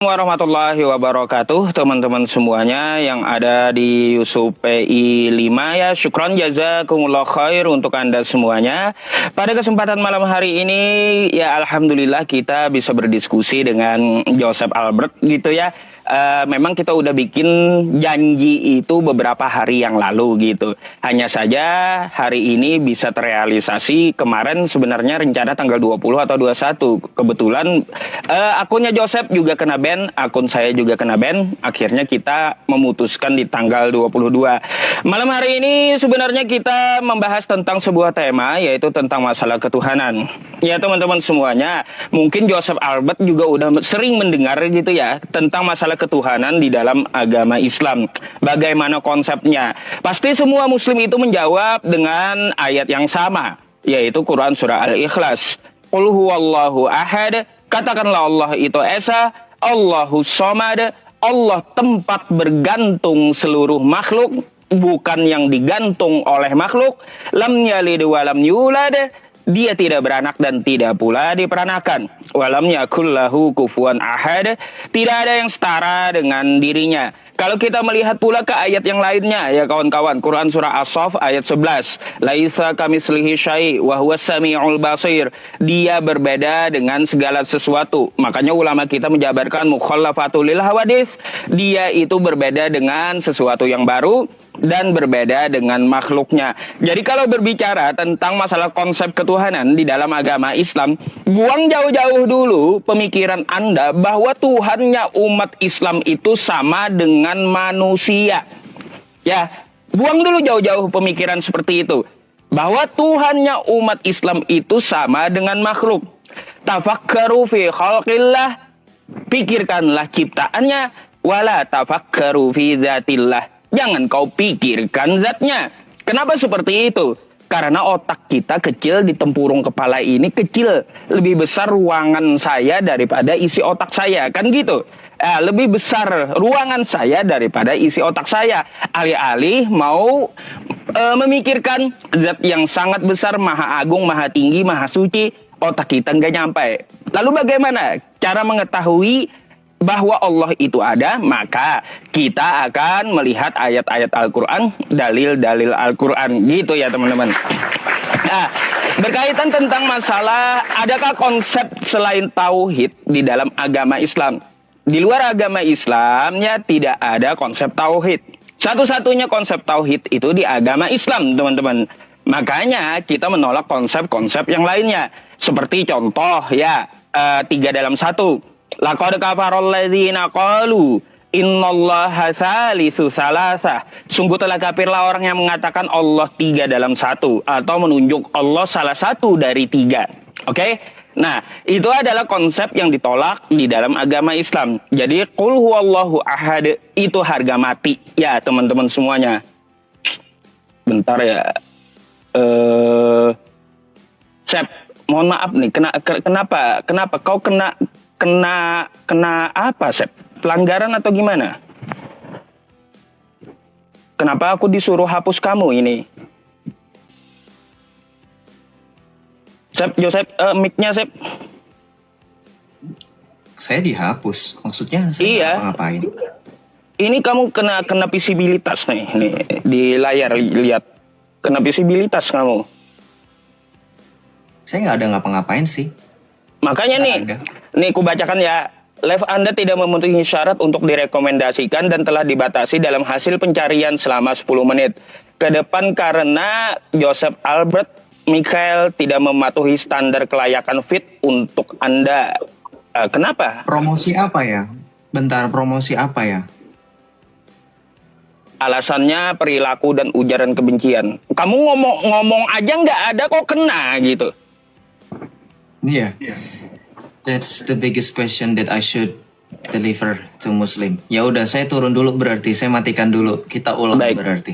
Warahmatullahi wabarakatuh, teman-teman semuanya yang ada di Yusuf PI 5 ya, syukron jazakumullah khair untuk Anda semuanya. Pada kesempatan malam hari ini ya alhamdulillah kita bisa berdiskusi dengan Joseph Albert gitu ya. Memang kita udah bikin janji itu beberapa hari yang lalu gitu. Hanya saja hari ini bisa terrealisasi. Kemarin sebenarnya rencana tanggal 20 atau 21. Kebetulan akunnya Joseph juga kena ban, akun saya juga kena ban. Akhirnya kita memutuskan di tanggal 22. Malam hari ini sebenarnya kita membahas tentang sebuah tema, yaitu tentang masalah ketuhanan. Ya teman-teman semuanya, mungkin Joseph Albert juga udah sering mendengar gitu ya tentang masalah ketuhanan di dalam agama Islam. Bagaimana konsepnya? Pasti semua muslim itu menjawab dengan ayat yang sama, yaitu Quran surah Al-Ikhlas. Qul huwallahu ahad, katakanlah Allah itu esa, Allahu somad, Allah tempat bergantung seluruh makhluk, bukan yang digantung oleh makhluk. Lam yalid wa lam yulad, dia tidak beranak dan tidak pula diperanakan. Walam yakul lahu kufuwan ahad, tidak ada yang setara dengan dirinya. Kalau kita melihat pula ke ayat yang lainnya ya kawan-kawan, Quran surah As-Saff ayat 11, laisa kamitslihi syai' wa huwas samiul basir. Dia berbeda dengan segala sesuatu. Makanya ulama kita menjabarkan mukhallafatul lil hawadits, dia itu berbeda dengan sesuatu yang baru dan berbeda dengan makhluknya. Jadi kalau berbicara tentang masalah konsep ketuhanan di dalam agama Islam, buang jauh-jauh dulu pemikiran Anda bahwa Tuhannya umat Islam itu sama dengan manusia. Ya, buang dulu jauh-jauh pemikiran seperti itu. Bahwa Tuhannya umat Islam itu sama dengan makhluk. Tafakkaru fi khalqillah, pikirkanlah ciptaannya, wala tafakkaru fi dzatillah. Jangan kau pikirkan zatnya. Kenapa seperti itu? Karena otak kita kecil, di tempurung kepala ini kecil. Lebih besar ruangan saya daripada isi otak saya. Kan gitu. Lebih besar ruangan saya daripada isi otak saya. Alih-alih mau memikirkan zat yang sangat besar, maha agung, maha tinggi, maha suci, otak kita nggak nyampe. Lalu bagaimana cara mengetahui bahwa Allah itu ada? Maka kita akan melihat ayat-ayat Al-Quran, dalil-dalil Al-Quran, gitu ya teman-teman. Nah, berkaitan tentang masalah adakah konsep selain tauhid di dalam agama Islam? Di luar agama Islamnya tidak ada konsep tauhid. Satu-satunya konsep tauhid itu di agama Islam, teman-teman. Makanya kita menolak konsep-konsep yang lainnya. Seperti contoh ya, 3 dalam 1. Laqad kafaral ladzina qalu innallaha salisu salasah. Sungguh telah kafirlah orang yang mengatakan Allah 3 dalam 1 atau menunjuk Allah salah satu dari 3. Oke? Nah, itu adalah konsep yang ditolak di dalam agama Islam. Jadi qul huwallahu ahad itu harga mati ya teman-teman semuanya. Bentar ya. Sep, mohon maaf nih, kenapa kau kena apa, Sep? Pelanggaran atau gimana? Kenapa aku disuruh hapus kamu ini? Sep, Joseph, mic-nya, Sep. Saya dihapus. Maksudnya saya ngapain? Ini kamu kena visibilitas nih di layar, lihat. Kena visibilitas kamu. Saya nggak ada ngapa-ngapain sih. Makanya nih ku bacakan ya. Live Anda tidak memenuhi syarat untuk direkomendasikan dan telah dibatasi dalam hasil pencarian selama 10 menit ke depan karena Joseph Albert Michael tidak mematuhi standar kelayakan fit untuk Anda. Kenapa? Promosi apa ya? Bentar, promosi apa ya? Alasannya perilaku dan ujaran kebencian. Kamu ngomong aja nggak ada kok kena gitu. Iya. Yeah. That's the biggest question that I should deliver to Muslim. Ya udah, saya turun dulu berarti, saya matikan dulu. Kita ulang. Baik. Berarti.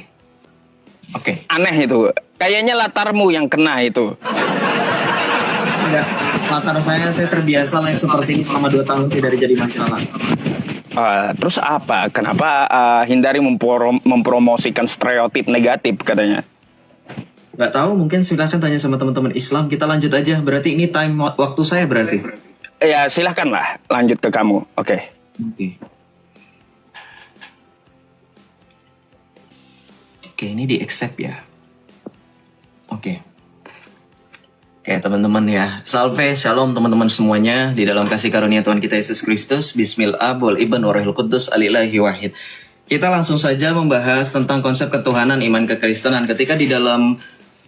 Oke. Aneh itu. Kayaknya latarmu yang kena itu. Enggak. Latar saya terbiasa live seperti ini selama 2 tahun tidak jadi masalah. Terus apa? Kenapa hindari mempromosikan stereotip negatif katanya? Nggak tahu, mungkin silahkan tanya sama teman-teman Islam. Kita lanjut aja. Berarti ini waktu saya berarti. Ya silahkanlah lanjut ke kamu. Oke. Oke. Oke, ini di accept ya. Oke. Oke, teman-teman ya. Salve, shalom teman-teman semuanya di dalam kasih karunia Tuhan kita Yesus Kristus. Bismillah, wal ibn warahil qudus alillahi wahid. Kita langsung saja membahas tentang konsep ketuhanan iman kekristenan. Ketika di dalam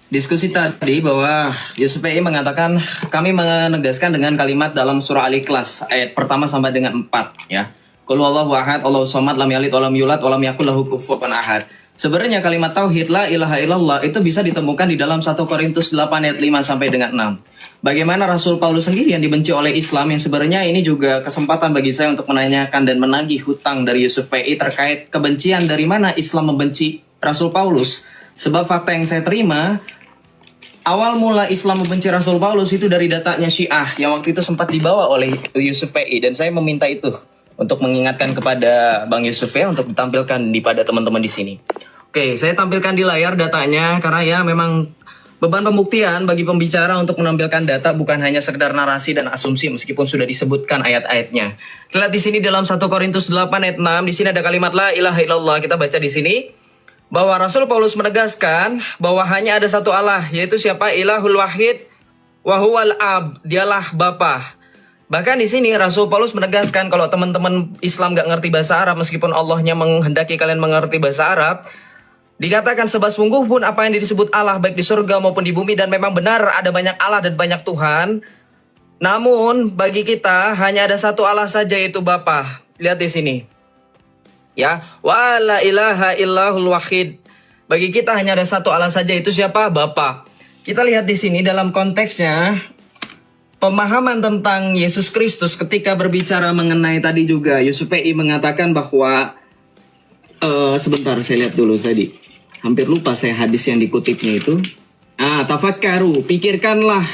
diskusi tadi bahwa Yusuf PI mengatakan kami menegaskan dengan kalimat dalam surah Al-Ikhlas ayat pertama sampai dengan 4 ya. Qul huwallahu ahad, Allahu samad, lam yalid walam yulad walam yakul lahu kufuwan ahad. Sebenarnya kalimat tauhid la ilaha illallah itu bisa ditemukan di dalam 1 Korintus 8 ayat 5 sampai dengan 6. Bagaimana Rasul Paulus sendiri yang dibenci oleh Islam, yang sebenarnya ini juga kesempatan bagi saya untuk menanyakan dan menagih hutang dari Yusuf PI terkait kebencian dari mana Islam membenci Rasul Paulus. Sebab fakta yang saya terima, awal mula Islam membenci Rasul Paulus itu dari datanya Syiah yang waktu itu sempat dibawa oleh Yusuf PI, dan saya meminta itu untuk mengingatkan kepada Bang Yusuf ya untuk ditampilkan pada teman-teman di sini. Oke, saya tampilkan di layar datanya karena ya memang beban pembuktian bagi pembicara untuk menampilkan data bukan hanya sekedar narasi dan asumsi meskipun sudah disebutkan ayat-ayatnya. Kita lihat di sini dalam 1 Korintus 8 ayat 6, di sini ada kalimat la ilaha illallah. Kita baca di sini bahwa Rasul Paulus menegaskan bahwa hanya ada satu Allah, yaitu siapa? Ilahul wahid wa huwal ab, dialah Bapa. Bahkan di sini Rasul Paulus menegaskan kalau teman-teman Islam gak ngerti bahasa Arab, meskipun Allahnya menghendaki kalian mengerti bahasa Arab, dikatakan sebab sungguh pun apa yang disebut Allah baik di surga maupun di bumi, dan memang benar ada banyak Allah dan banyak Tuhan. Namun bagi kita hanya ada satu Allah saja, yaitu Bapa. Lihat di sini. Ya, wa la ilaha illahul wahid. Bagi kita hanya ada satu Allah saja, itu siapa? Bapa. Kita lihat di sini dalam konteksnya pemahaman tentang Yesus Kristus ketika berbicara mengenai tadi juga Yusuf PI mengatakan bahwa sebentar saya lihat dulu tadi. Hampir lupa saya hadis yang dikutipnya itu. Tafakkaru, pikirkanlah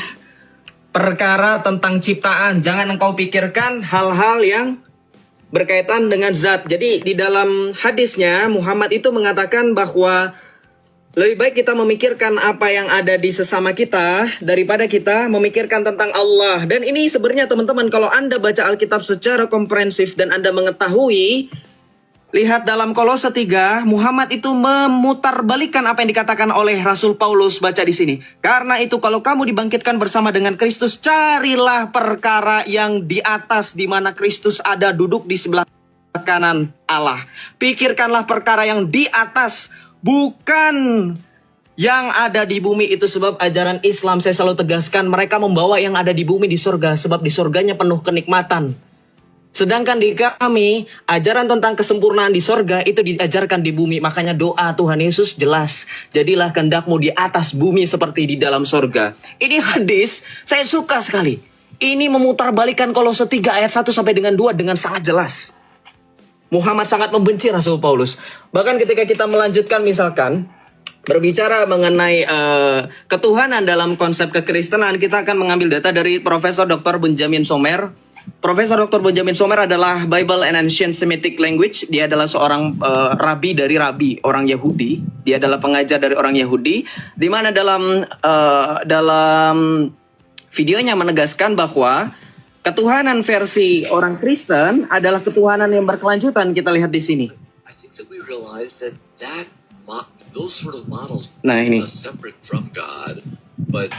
perkara tentang ciptaan. Jangan engkau pikirkan hal-hal yang berkaitan dengan zat. Jadi di dalam hadisnya Muhammad itu mengatakan bahwa lebih baik kita memikirkan apa yang ada di sesama kita daripada kita memikirkan tentang Allah. Dan ini sebenarnya teman-teman, kalau Anda baca Alkitab secara komprehensif dan Anda mengetahui, lihat dalam Kolose 3, Muhammad itu memutarbalikkan apa yang dikatakan oleh Rasul Paulus. Baca di sini. Karena itu kalau kamu dibangkitkan bersama dengan Kristus, carilah perkara yang di atas di mana Kristus ada duduk di sebelah kanan Allah. Pikirkanlah perkara yang di atas, bukan yang ada di bumi itu. Sebab ajaran Islam, saya selalu tegaskan, mereka membawa yang ada di bumi di surga, sebab di surganya penuh kenikmatan. Sedangkan di kami, ajaran tentang kesempurnaan di surga itu diajarkan di bumi. Makanya doa Tuhan Yesus jelas, jadilah kehendakmu di atas bumi seperti di dalam surga. Ini hadis saya suka sekali. Ini memutarbalikkan Kolose 3 ayat 1 sampai dengan 2 dengan sangat jelas. Muhammad sangat membenci Rasul Paulus. Bahkan ketika kita melanjutkan misalkan berbicara mengenai ketuhanan dalam konsep kekristenan, kita akan mengambil data dari Profesor Dr. Benjamin Sommer. Profesor Dr. Benjamin Sommer adalah Bible and Ancient Semitic Language. Dia adalah seorang rabi dari orang Yahudi. Dia adalah pengajar dari orang Yahudi, di mana dalam videonya menegaskan bahwa ketuhanan versi orang Kristen adalah ketuhanan yang berkelanjutan. Kita lihat di sini. Nah ini. Separate from God, but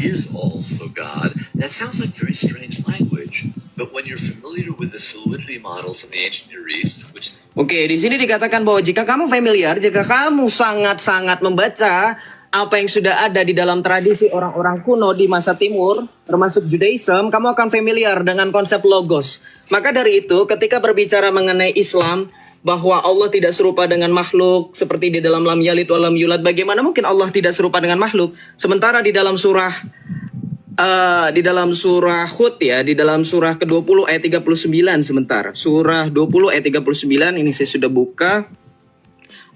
is also God. That sounds like very strange language, but when you're familiar with the fluidity model from the ancient Near East, which di sini dikatakan bahwa jika kamu familiar, jika kamu sangat-sangat membaca apa yang sudah ada di dalam tradisi orang-orang kuno di masa timur, termasuk Judaism, kamu akan familiar dengan konsep logos. Maka dari itu, ketika berbicara mengenai Islam, bahwa Allah tidak serupa dengan makhluk, seperti di dalam lam yalid wa lam yulad, bagaimana mungkin Allah tidak serupa dengan makhluk? Sementara di dalam surah Hud ya, di dalam surah ke-20 ayat 39 sebentar. Surah 20 ayat 39, ini saya sudah buka.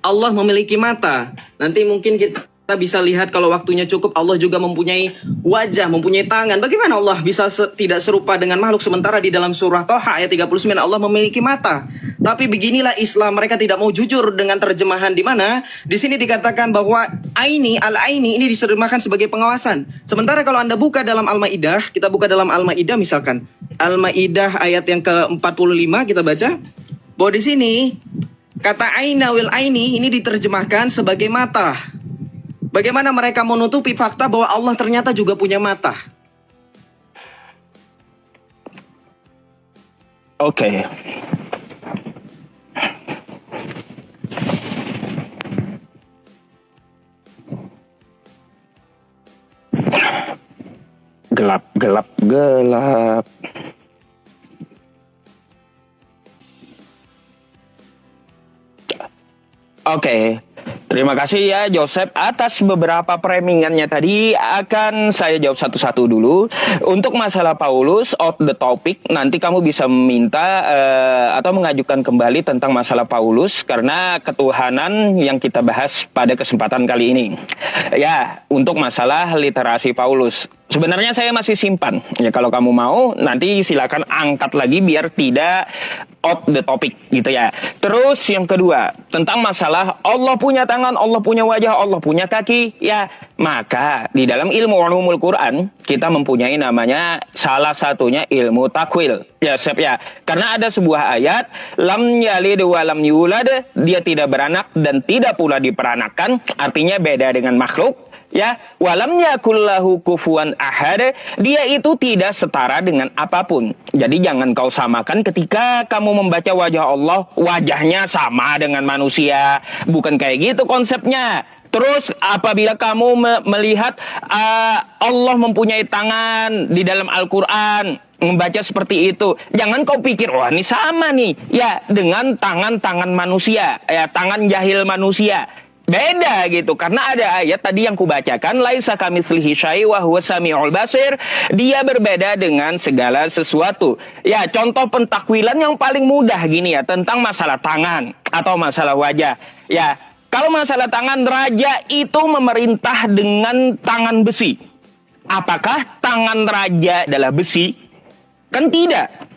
Allah memiliki mata. Nanti mungkin kita bisa lihat kalau waktunya cukup, Allah juga mempunyai wajah, mempunyai tangan. Bagaimana Allah bisa tidak serupa dengan makhluk? Sementara di dalam surah Toha ayat 39 Allah memiliki mata. Tapi beginilah Islam, mereka tidak mau jujur dengan terjemahan di mana di sini dikatakan bahwa aini, al-aini ini diterjemahkan sebagai pengawasan. Sementara kalau Anda buka dalam Al-Maidah, kita buka dalam Al-Maidah misalkan. Al-Maidah ayat yang ke-45 kita baca bahwa di sini kata aina wil aini ini diterjemahkan sebagai mata. Bagaimana mereka menutupi fakta bahwa Allah ternyata juga punya mata? Oke. Gelap, gelap, gelap. Oke, terima kasih ya Joseph atas beberapa framingannya tadi. Akan saya jawab satu-satu dulu. Untuk masalah Paulus, out the topic, nanti kamu bisa meminta atau mengajukan kembali tentang masalah Paulus karena ketuhanan yang kita bahas pada kesempatan kali ini. Ya, untuk masalah literasi Paulus. Sebenarnya saya masih simpan. Ya kalau kamu mau, nanti silakan angkat lagi biar tidak out the topic gitu ya. Terus yang kedua, tentang masalah Allah punya tangan, Allah punya wajah, Allah punya kaki. Ya, maka di dalam ilmu ulumul Quran, kita mempunyai namanya salah satunya ilmu takwil. Ya, Sep ya. Karena ada sebuah ayat, lam yalid wa lam yulad, dia tidak beranak dan tidak pula diperanakan, artinya beda dengan makhluk. Ya, walam yakullahu kufuwan ahad, dia itu tidak setara dengan apapun. Jadi jangan kau samakan ketika kamu membaca wajah Allah, wajahnya sama dengan manusia. Bukan kayak gitu konsepnya. Terus apabila kamu melihat Allah mempunyai tangan di dalam Al-Quran, membaca seperti itu, jangan kau pikir, wah ini sama nih, ya dengan tangan-tangan manusia, ya tangan jahil manusia. Beda gitu, karena ada ayat tadi yang kubacakan, laisa kamitslihi syai' wa huwas samiul basir, dia berbeda dengan segala sesuatu. Ya, contoh pentakwilan yang paling mudah gini ya, tentang masalah tangan atau masalah wajah. Ya, kalau masalah tangan, raja itu memerintah dengan tangan besi. Apakah tangan raja adalah besi? Kan tidak.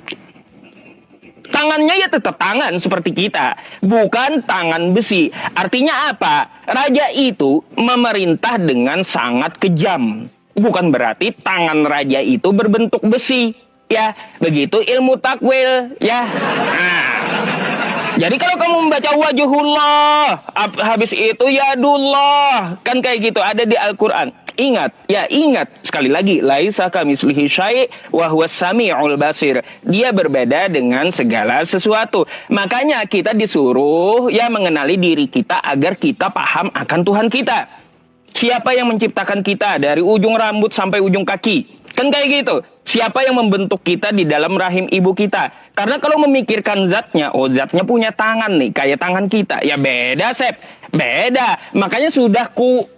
Tangannya ya tetap tangan seperti kita, bukan tangan besi. Artinya apa? Raja itu memerintah dengan sangat kejam. Bukan berarti tangan raja itu berbentuk besi. Ya, begitu ilmu takwil. Ya. Nah. Jadi kalau kamu membaca wajhullah, habis itu yadullah, kan kayak gitu ada di Al-Quran. Ingat, ya ingat sekali lagi, laisa kamitslihi syai' wa huwas samiul basir. Dia berbeda dengan segala sesuatu. Makanya kita disuruh ya mengenali diri kita agar kita paham akan Tuhan kita. Siapa yang menciptakan kita dari ujung rambut sampai ujung kaki? Kan kayak gitu. Siapa yang membentuk kita di dalam rahim ibu kita? Karena kalau memikirkan zatnya, oh zatnya punya tangan nih, kayak tangan kita. Ya beda, Sep. Beda. Makanya sudah ku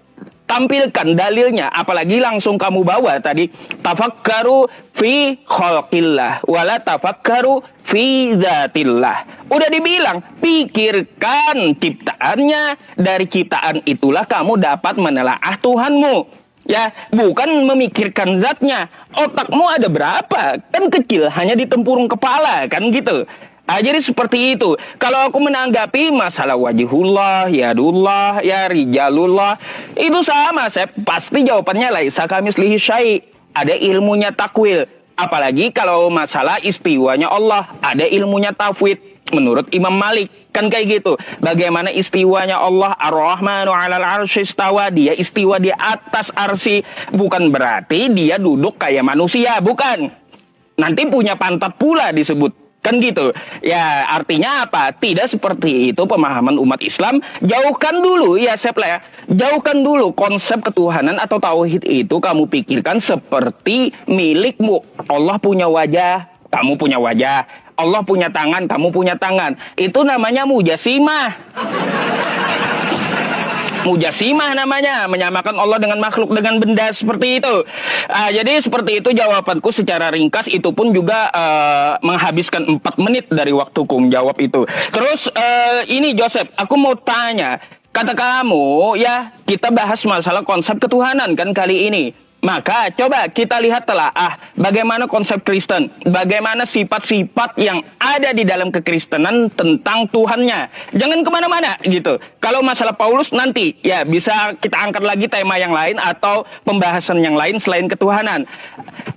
tampilkan dalilnya, apalagi langsung kamu bawa tadi, tafakkaru fi khalqillah wala tafakkaru fi zatillah. Udah dibilang, pikirkan ciptaannya, dari ciptaan itulah kamu dapat menelaah Tuhanmu. Ya, bukan memikirkan zatnya. Otakmu ada berapa? Kan kecil, hanya di tempurung kepala, kan gitu. Jadi seperti itu. Kalau aku menanggapi masalah wajhullah, yadullah, ya rijalullah, itu sama, saya pasti jawabannya laisa kamitslihi syai'. Ada ilmunya takwil. Apalagi kalau masalah istiwanya Allah, ada ilmunya tafwid menurut Imam Malik. Kan kayak gitu. Bagaimana istiwanya Allah, Ar-Rahmanu 'alal 'arsy istawa, dia istiwa di atas arsy, bukan berarti dia duduk kayak manusia, bukan. Nanti punya pantat pula disebut. Kan gitu. Ya, artinya apa? Tidak seperti itu pemahaman umat Islam. Jauhkan dulu, ya Sep lah ya. Jauhkan dulu konsep ketuhanan atau tauhid itu kamu pikirkan seperti milikmu. Allah punya wajah, kamu punya wajah. Allah punya tangan, kamu punya tangan. Itu namanya mujasimah. Mujasimah namanya, menyamakan Allah dengan makhluk, dengan benda seperti itu. Jadi seperti itu jawabanku secara ringkas, itu pun juga menghabiskan 4 menit dari waktuku menjawab itu. Terus ini Joseph, aku mau tanya, kata kamu ya kita bahas masalah konsep ketuhanan kan kali ini. Maka coba kita lihat telaah bagaimana konsep Kristen, bagaimana sifat-sifat yang ada di dalam kekristenan tentang Tuhannya. Jangan kemana-mana gitu. Kalau masalah Paulus nanti ya bisa kita angkat lagi tema yang lain atau pembahasan yang lain selain ketuhanan.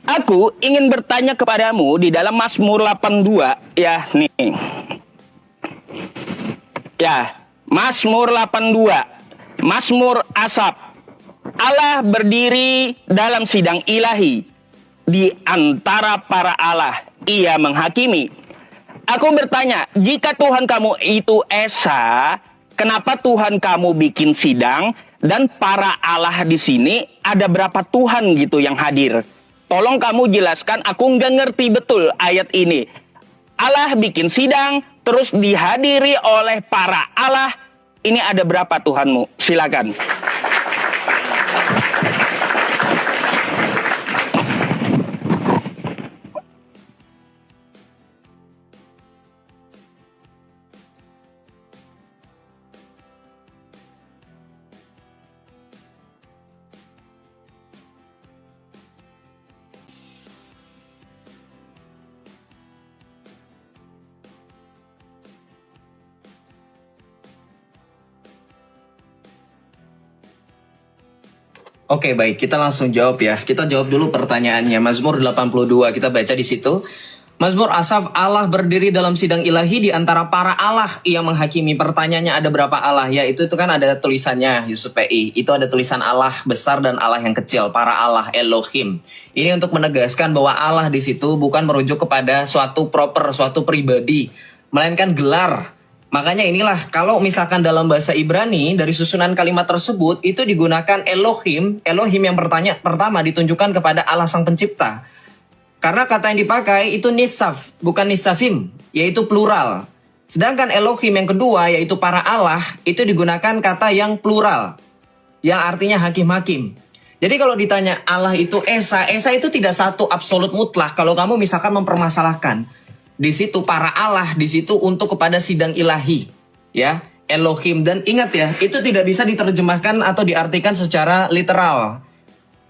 Aku ingin bertanya kepadamu di dalam Mazmur 82 ya nih. Ya, Mazmur 82, Mazmur Asaf. Allah berdiri dalam sidang ilahi. Di antara para Allah, ia menghakimi. Aku bertanya, jika Tuhan kamu itu Esa, kenapa Tuhan kamu bikin sidang? Dan para Allah di sini, ada berapa Tuhan gitu yang hadir? Tolong kamu jelaskan, aku nggak ngerti betul ayat ini. Allah bikin sidang, terus dihadiri oleh para Allah. Ini ada berapa Tuhanmu? Silakan. Oke, baik, kita langsung jawab ya. Kita jawab dulu pertanyaannya. Mazmur 82, kita baca di situ. Mazmur Asaf, Allah berdiri dalam sidang ilahi di antara para Allah yang menghakimi. Pertanyaannya ada berapa Allah? Ya, itu kan ada tulisannya, Yusuf PI. Itu ada tulisan Allah besar dan Allah yang kecil, para Allah, Elohim. Ini untuk menegaskan bahwa Allah di situ bukan merujuk kepada suatu proper, suatu pribadi, melainkan gelar. Makanya inilah kalau misalkan dalam bahasa Ibrani dari susunan kalimat tersebut itu digunakan Elohim. Elohim yang pertama ditunjukkan kepada Allah Sang Pencipta. Karena kata yang dipakai itu nisaf, bukan nisafim, yaitu plural. Sedangkan Elohim yang kedua yaitu para Allah itu digunakan kata yang plural, yang artinya hakim-hakim. Jadi kalau ditanya Allah itu Esa, Esa itu tidak satu absolut mutlak. Kalau kamu misalkan mempermasalahkan di situ para Allah di situ untuk kepada sidang ilahi, ya Elohim. Dan ingat ya, itu tidak bisa diterjemahkan atau diartikan secara literal.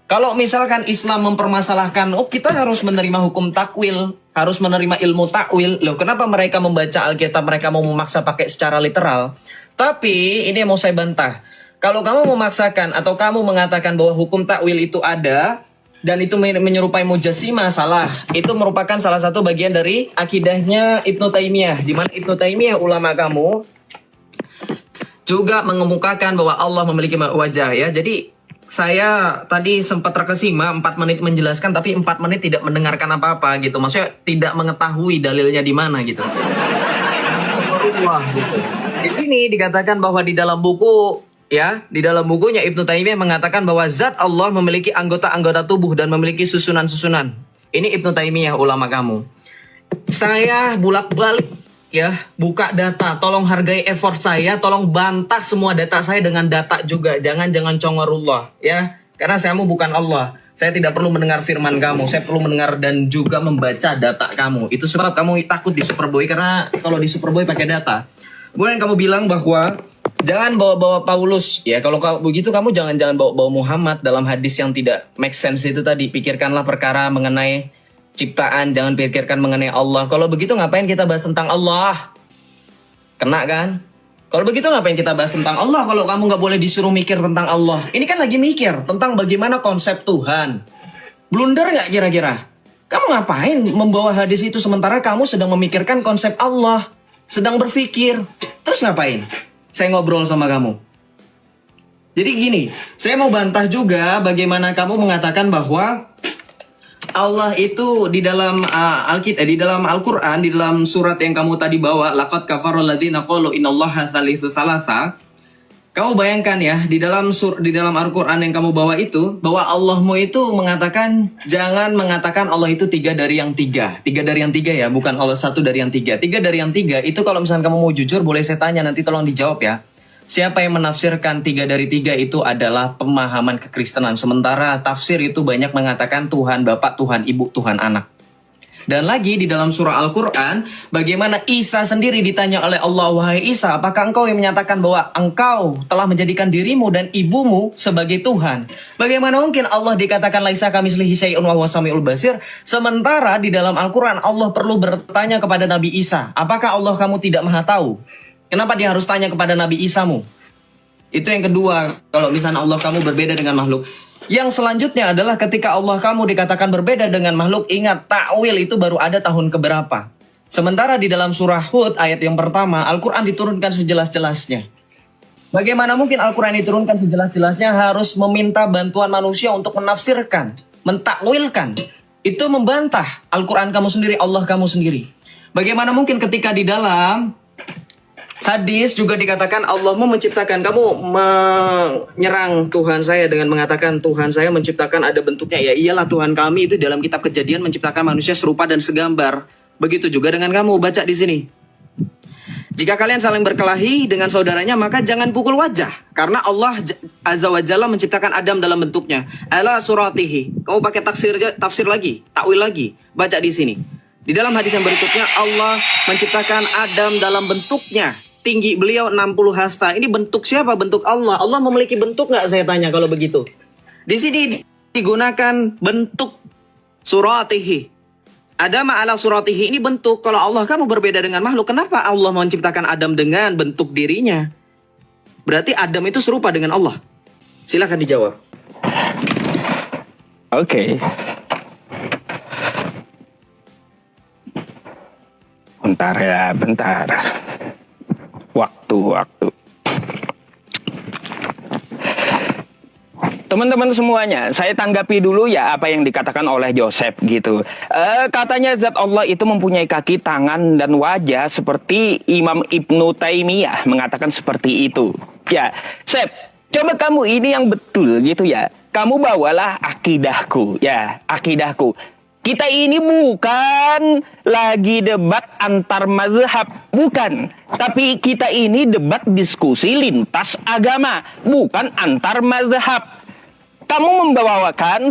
Kalau misalkan Islam mempermasalahkan, oh kita harus menerima hukum takwil, harus menerima ilmu takwil. Loh, kenapa mereka membaca Alkitab mereka mau memaksa pakai secara literal? Tapi ini yang mau saya bantah. Kalau kamu memaksakan atau kamu mengatakan bahwa hukum takwil itu ada dan itu menyerupai mujassimah, salah. Itu merupakan salah satu bagian dari akidahnya Ibnu Taimiyah, di mana Ibnu Taimiyah ulama kamu juga mengemukakan bahwa Allah memiliki wajah ya. Jadi saya tadi sempat terkesima 4 menit menjelaskan tapi 4 menit tidak mendengarkan apa-apa gitu. Maksudnya tidak mengetahui dalilnya di mana gitu. Di sini dikatakan bahwa di dalam buku ya, di dalam bukunya Ibnu Taimiyah mengatakan bahwa zat Allah memiliki anggota-anggota tubuh dan memiliki susunan-susunan. Ini Ibnu Taimiyah ulama kamu. Saya bolak-balik ya, buka data. Tolong hargai effort saya, tolong bantah semua data saya dengan data juga. Jangan congorullah ya. Karena saya bukan Allah. Saya tidak perlu mendengar firman kamu. Saya perlu mendengar dan juga membaca data kamu. Itu sebab kamu takut di Superboy, karena kalau di Superboy pakai data. Kemudian kamu bilang bahwa jangan bawa-bawa Paulus ya. Kalau begitu kamu jangan bawa-bawa Muhammad dalam hadis yang tidak make sense itu tadi. Pikirkanlah perkara mengenai ciptaan, jangan pikirkan mengenai Allah. Kalau begitu ngapain kita bahas tentang Allah? Kena kan? Kalau begitu ngapain kita bahas tentang Allah kalau kamu nggak boleh disuruh mikir tentang Allah? Ini kan lagi mikir tentang bagaimana konsep Tuhan. Blunder nggak kira-kira? Kamu ngapain membawa hadis itu sementara kamu sedang memikirkan konsep Allah? Sedang berpikir. Terus ngapain? Saya ngobrol sama kamu. Jadi gini, saya mau bantah juga bagaimana kamu mengatakan bahwa Allah itu di dalam Alkitab, di dalam Al-Qur'an, di dalam surat yang kamu tadi bawa, laqad kafarul ladzina qalu innallaha tsalitsu tsalatsa. Kamu bayangkan ya, di dalam Al-Qur'an yang kamu bawa itu, bahwa Allahmu itu mengatakan jangan mengatakan Allah itu 3 dari yang 3. 3 dari yang 3 ya, bukan Allah 1 dari yang 3. 3 dari yang 3 itu kalau misalnya kamu mau jujur boleh saya tanya, nanti tolong dijawab ya. Siapa yang menafsirkan 3 dari 3 itu adalah pemahaman kekristenan. Sementara tafsir itu banyak mengatakan Tuhan Bapak, Tuhan Ibu, Tuhan Anak. Dan lagi di dalam surah Al-Quran, bagaimana Isa sendiri ditanya oleh Allah, wahai Isa, apakah engkau yang menyatakan bahwa engkau telah menjadikan dirimu dan ibumu sebagai Tuhan? Bagaimana mungkin Allah dikatakan laisa kamitslihi syai'un wa huwas samiul basir, sementara di dalam Al-Quran Allah perlu bertanya kepada Nabi Isa, apakah Allah kamu tidak maha tahu? Kenapa dia harus tanya kepada Nabi Isamu? Itu yang kedua, kalau misalnya Allah kamu berbeda dengan makhluk. Yang selanjutnya adalah ketika Allah kamu dikatakan berbeda dengan makhluk, ingat takwil itu baru ada tahun keberapa. Sementara di dalam surah Hud ayat yang pertama, Al-Quran diturunkan sejelas-jelasnya. Bagaimana mungkin Al-Quran diturunkan sejelas-jelasnya harus meminta bantuan manusia untuk menafsirkan, mentakwilkan. Itu membantah Al-Quran kamu sendiri, Allah kamu sendiri. Bagaimana mungkin ketika di dalam hadis juga dikatakan Allah menciptakan, kamu menyerang Tuhan saya dengan mengatakan Tuhan saya menciptakan ada bentuknya. Ya iyalah, Tuhan kami itu dalam kitab Kejadian menciptakan manusia serupa dan segambar. Begitu juga dengan kamu, baca di sini. Jika kalian saling berkelahi dengan saudaranya, maka jangan pukul wajah. Karena Allah Azza wa Jalla menciptakan Adam dalam bentuknya. Ala suratihi. Kamu pakai tafsir lagi, takwil lagi. Baca di sini. Di dalam hadis yang berikutnya, Allah menciptakan Adam dalam bentuknya. Tinggi beliau 60 hasta. Ini bentuk siapa? Bentuk Allah. Allah memiliki bentuk nggak, saya tanya kalau begitu? Di sini digunakan bentuk suratihi. Adam ala suratihi, ini bentuk. Kalau Allah kamu berbeda dengan makhluk, kenapa Allah menciptakan Adam dengan bentuk dirinya? Berarti Adam itu serupa dengan Allah. Silahkan dijawab. Oke. Bentar ya, bentar. Waktu. Teman-teman semuanya, saya tanggapi dulu ya apa yang dikatakan oleh Joseph gitu. Katanya zat Allah itu mempunyai kaki, tangan, dan wajah seperti Imam Ibnu Taimiyah mengatakan seperti itu. Ya, Sep, coba kamu ini yang betul gitu ya. Kamu bawalah akidahku, ya, akidahku. Kita ini bukan lagi debat antar mazhab, bukan. Tapi kita ini debat diskusi lintas agama, bukan antar mazhab. Kamu membawakan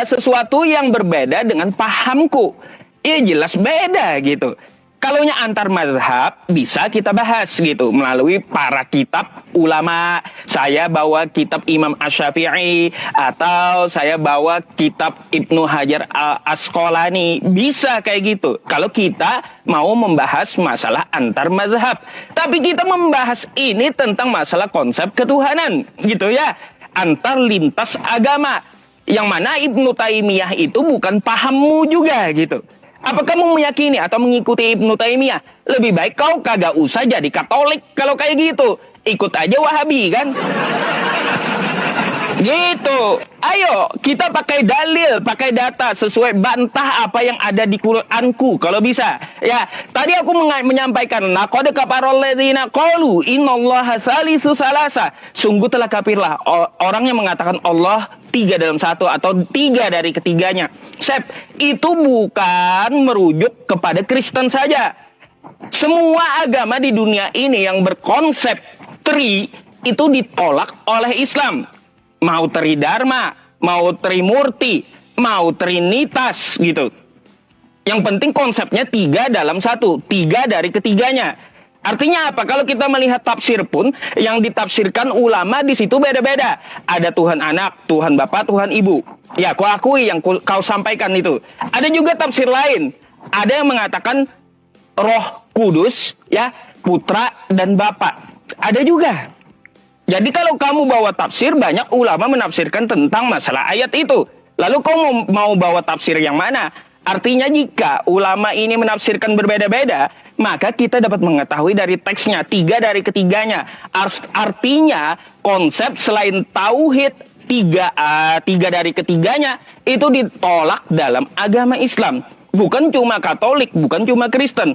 sesuatu yang berbeda dengan pahamku. Ya jelas beda gitu. Kalaunya antar mazhab bisa kita bahas gitu melalui para kitab ulama. Saya bawa kitab Imam Asy-Syafi'i atau saya bawa kitab Ibnu Hajar Al-Asqalani. Bisa kayak gitu. Kalau kita mau membahas masalah antar mazhab. Tapi kita membahas ini tentang masalah konsep ketuhanan gitu ya. Antar lintas agama. Yang mana Ibnu Taimiyah itu bukan pahammu juga gitu. Apa kamu meyakini atau mengikuti Ibnu Taimiyah? Lebih baik kau kagak usah jadi Katolik kalau kayak gitu. Ikut aja Wahabi kan? Gitu. Ayo kita pakai dalil, pakai data sesuai bantah apa yang ada di Quranku kalau bisa. Ya, tadi aku menyampaikan laqad kafaral ladzina qalu innallaha salisu salasa. Sungguh telah kafirlah orang yang mengatakan Allah 3 dalam 1 atau 3 dari ketiganya. Sep, itu bukan merujuk kepada Kristen saja. Semua agama di dunia ini yang berkonsep tri itu ditolak oleh Islam. Mau Tridharma, mau Trimurti, mau Trinitas gitu. Yang penting konsepnya 3 dalam 1, 3 dari ketiganya. Artinya apa? Kalau kita melihat tafsir pun, yang ditafsirkan ulama di situ beda-beda. Ada Tuhan Anak, Tuhan Bapa, Tuhan Ibu. Ya, kau akui yang kau sampaikan itu. Ada juga tafsir lain. Ada yang mengatakan Roh Kudus, ya, Putra dan Bapa. Ada juga. Jadi kalau kamu bawa tafsir, banyak ulama menafsirkan tentang masalah ayat itu. Lalu kau mau bawa tafsir yang mana? Artinya jika ulama ini menafsirkan berbeda-beda, maka kita dapat mengetahui dari teksnya 3 dari ketiganya. Artinya konsep selain tauhid 3 dari ketiganya itu ditolak dalam agama Islam. Bukan cuma Katolik, bukan cuma Kristen.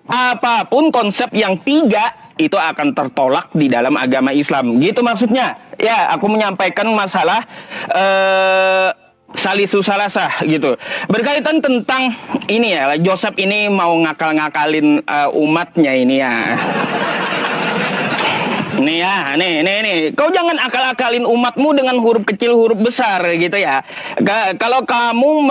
Apapun konsep yang 3 itu akan tertolak di dalam agama Islam. Gitu maksudnya. Ya, aku menyampaikan masalah salisu salasah gitu. Berkaitan tentang ini ya, Joseph ini mau ngakal-ngakalin umatnya ini ya. Nih ya, nih. Kau jangan akal-akalin umatmu dengan huruf kecil, huruf besar gitu ya. Kalau kamu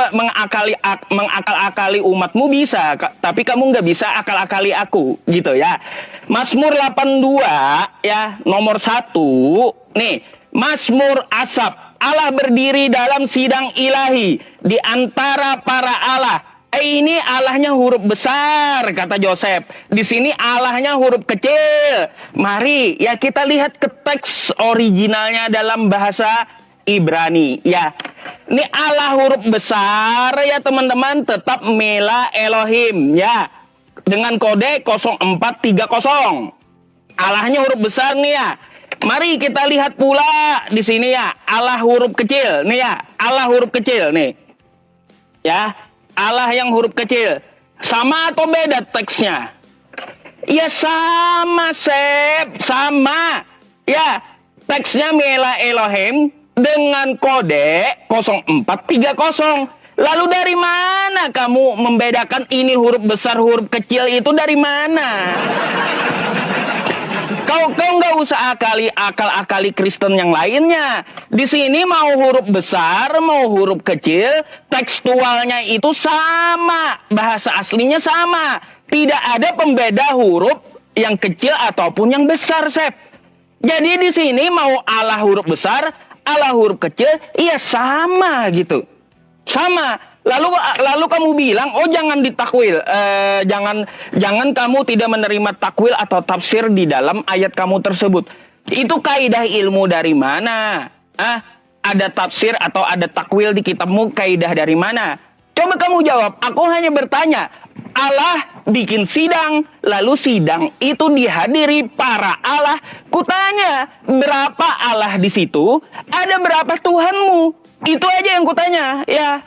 mengakal-akali umatmu bisa, tapi kamu nggak bisa akal-akali aku gitu ya. Mazmur 82 ya, nomor 1. Nih, Mazmur Asap. Allah berdiri dalam sidang ilahi di antara para Allah. Ini Allahnya huruf besar, kata Joseph. Di sini Allahnya huruf kecil. Mari ya kita lihat ke teks originalnya dalam bahasa Ibrani. Ya, ini Allah huruf besar ya teman-teman, tetap Mela Elohim ya. Dengan kode 0430. Allahnya huruf besar nih ya. Mari kita lihat pula di sini ya, Allah huruf kecil nih ya. Allah huruf kecil nih. Ya. Allah yang huruf kecil. Sama atau beda teksnya? Ya sama, Sep. Sama. Ya, teksnya Mela Elohim dengan kode 0430. Lalu dari mana kamu membedakan ini huruf besar, huruf kecil itu dari mana? Kau nggak usah akal-akali Kristen yang lainnya. Di sini mau huruf besar, mau huruf kecil, tekstualnya itu sama, bahasa aslinya sama. Tidak ada pembeda huruf yang kecil ataupun yang besar, Sep. Jadi di sini mau Allah huruf besar, Allah huruf kecil, iya sama gitu. Sama. Lalu kamu bilang, oh jangan ditakwil, jangan kamu tidak menerima takwil atau tafsir di dalam ayat kamu tersebut. Itu kaidah ilmu dari mana? Ada tafsir atau ada takwil di kitabmu, kaidah dari mana? Coba kamu jawab. Aku hanya bertanya. Allah bikin sidang, lalu sidang itu dihadiri para Allah. Kutanya, berapa Allah di situ? Ada berapa Tuhanmu? Itu aja yang kutanya, ya.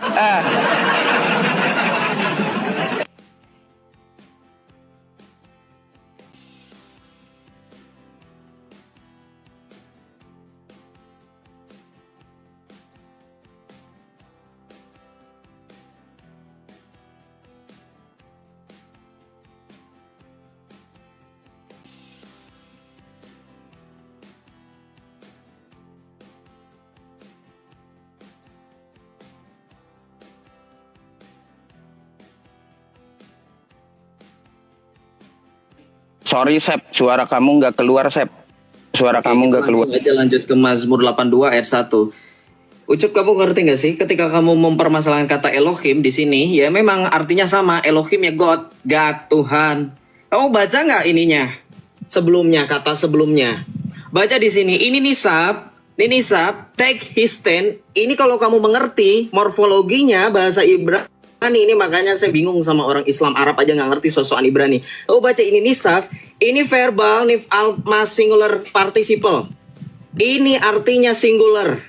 Sorry, Sep, suara kamu nggak keluar, Sep. Suara kamu nggak keluar. Langsung aja lanjut ke Mazmur 82 ayat 1. Ucup, kamu ngerti nggak sih ketika kamu mempermasalahkan kata Elohim di sini, ya memang artinya sama, Elohim ya God, Tuhan. Kamu baca nggak ininya? Sebelumnya, kata sebelumnya. Baca di sini, ini nisab, take his stand. Ini kalau kamu mengerti morfologinya bahasa Ibrani, ini makanya saya bingung sama orang Islam Arab aja nggak ngerti sosokan Ibrani. Oh baca ini nisaf, ini verbal nif'al mas singular participle. Ini artinya singular,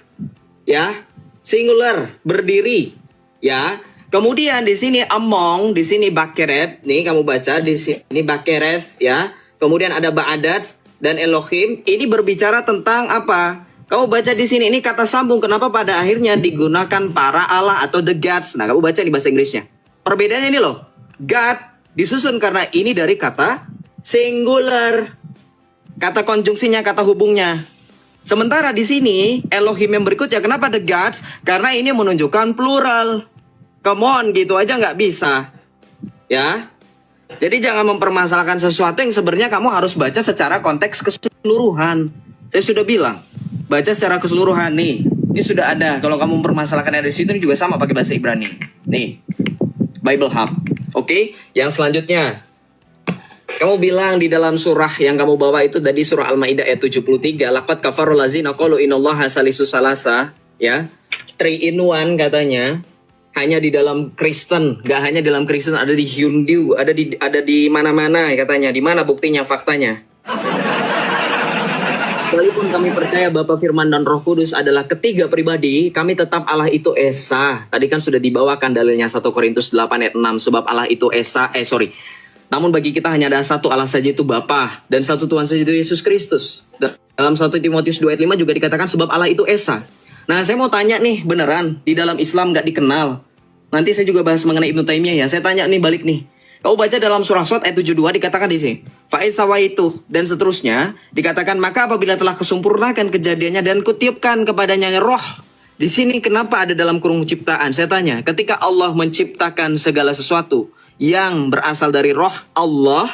ya, singular berdiri, ya. Kemudian di sini among, di sini bakeret, nih kamu baca di sini bakeret, ya. Kemudian ada ba'adat dan Elohim. Ini berbicara tentang apa? Kamu baca di sini, ini kata sambung. Kenapa pada akhirnya digunakan para Allah atau the gods? Nah, kamu baca di bahasa Inggrisnya. Perbedaannya ini loh. God disusun karena ini dari kata singular. Kata konjungsinya, kata hubungnya. Sementara di sini, Elohim yang berikutnya, kenapa the gods? Karena ini menunjukkan plural. Come on, gitu aja nggak bisa. Ya. Jadi jangan mempermasalahkan sesuatu yang sebenarnya kamu harus baca secara konteks keseluruhan. Saya sudah bilang. Baca secara keseluruhan nih. Ini sudah ada. Kalau kamu mempermasalahkan dari situ, ini juga sama pakai bahasa Ibrani. Nih. Bible Hub. Oke. Yang selanjutnya. Kamu bilang di dalam surah yang kamu bawa itu tadi surah Al-Maidah ayat 73. Laqad kafarul ladzina qalu innallaha salisu salasa. Ya. 3 in 1 katanya. Hanya di dalam Kristen. Gak hanya dalam Kristen. Ada di Hindu. Ada di mana-mana katanya. Di mana buktinya, faktanya. Walaupun kami percaya Bapa, Firman, dan Roh Kudus adalah ketiga pribadi, kami tetap Allah itu Esa. Tadi kan sudah dibawakan dalilnya 1 Korintus 8 ayat 6. Sebab Allah itu Esa, Namun bagi kita hanya ada satu Allah saja, itu Bapa. Dan satu Tuhan saja, itu Yesus Kristus. Dalam 1 Timotius 2 ayat 5 juga dikatakan sebab Allah itu Esa. Nah, saya mau tanya nih, beneran di dalam Islam gak dikenal. Nanti saya juga bahas mengenai Ibnu Taimiyah ya. Saya tanya nih balik nih. Kau baca dalam surah Shad ayat 72 dikatakan di sini, fa'id sawaitu dan seterusnya dikatakan maka apabila telah kesempurnakan kejadiannya dan kutiupkan kepadanya roh. Di sini kenapa ada dalam kurung ciptaan? Saya tanya, ketika Allah menciptakan segala sesuatu yang berasal dari roh Allah,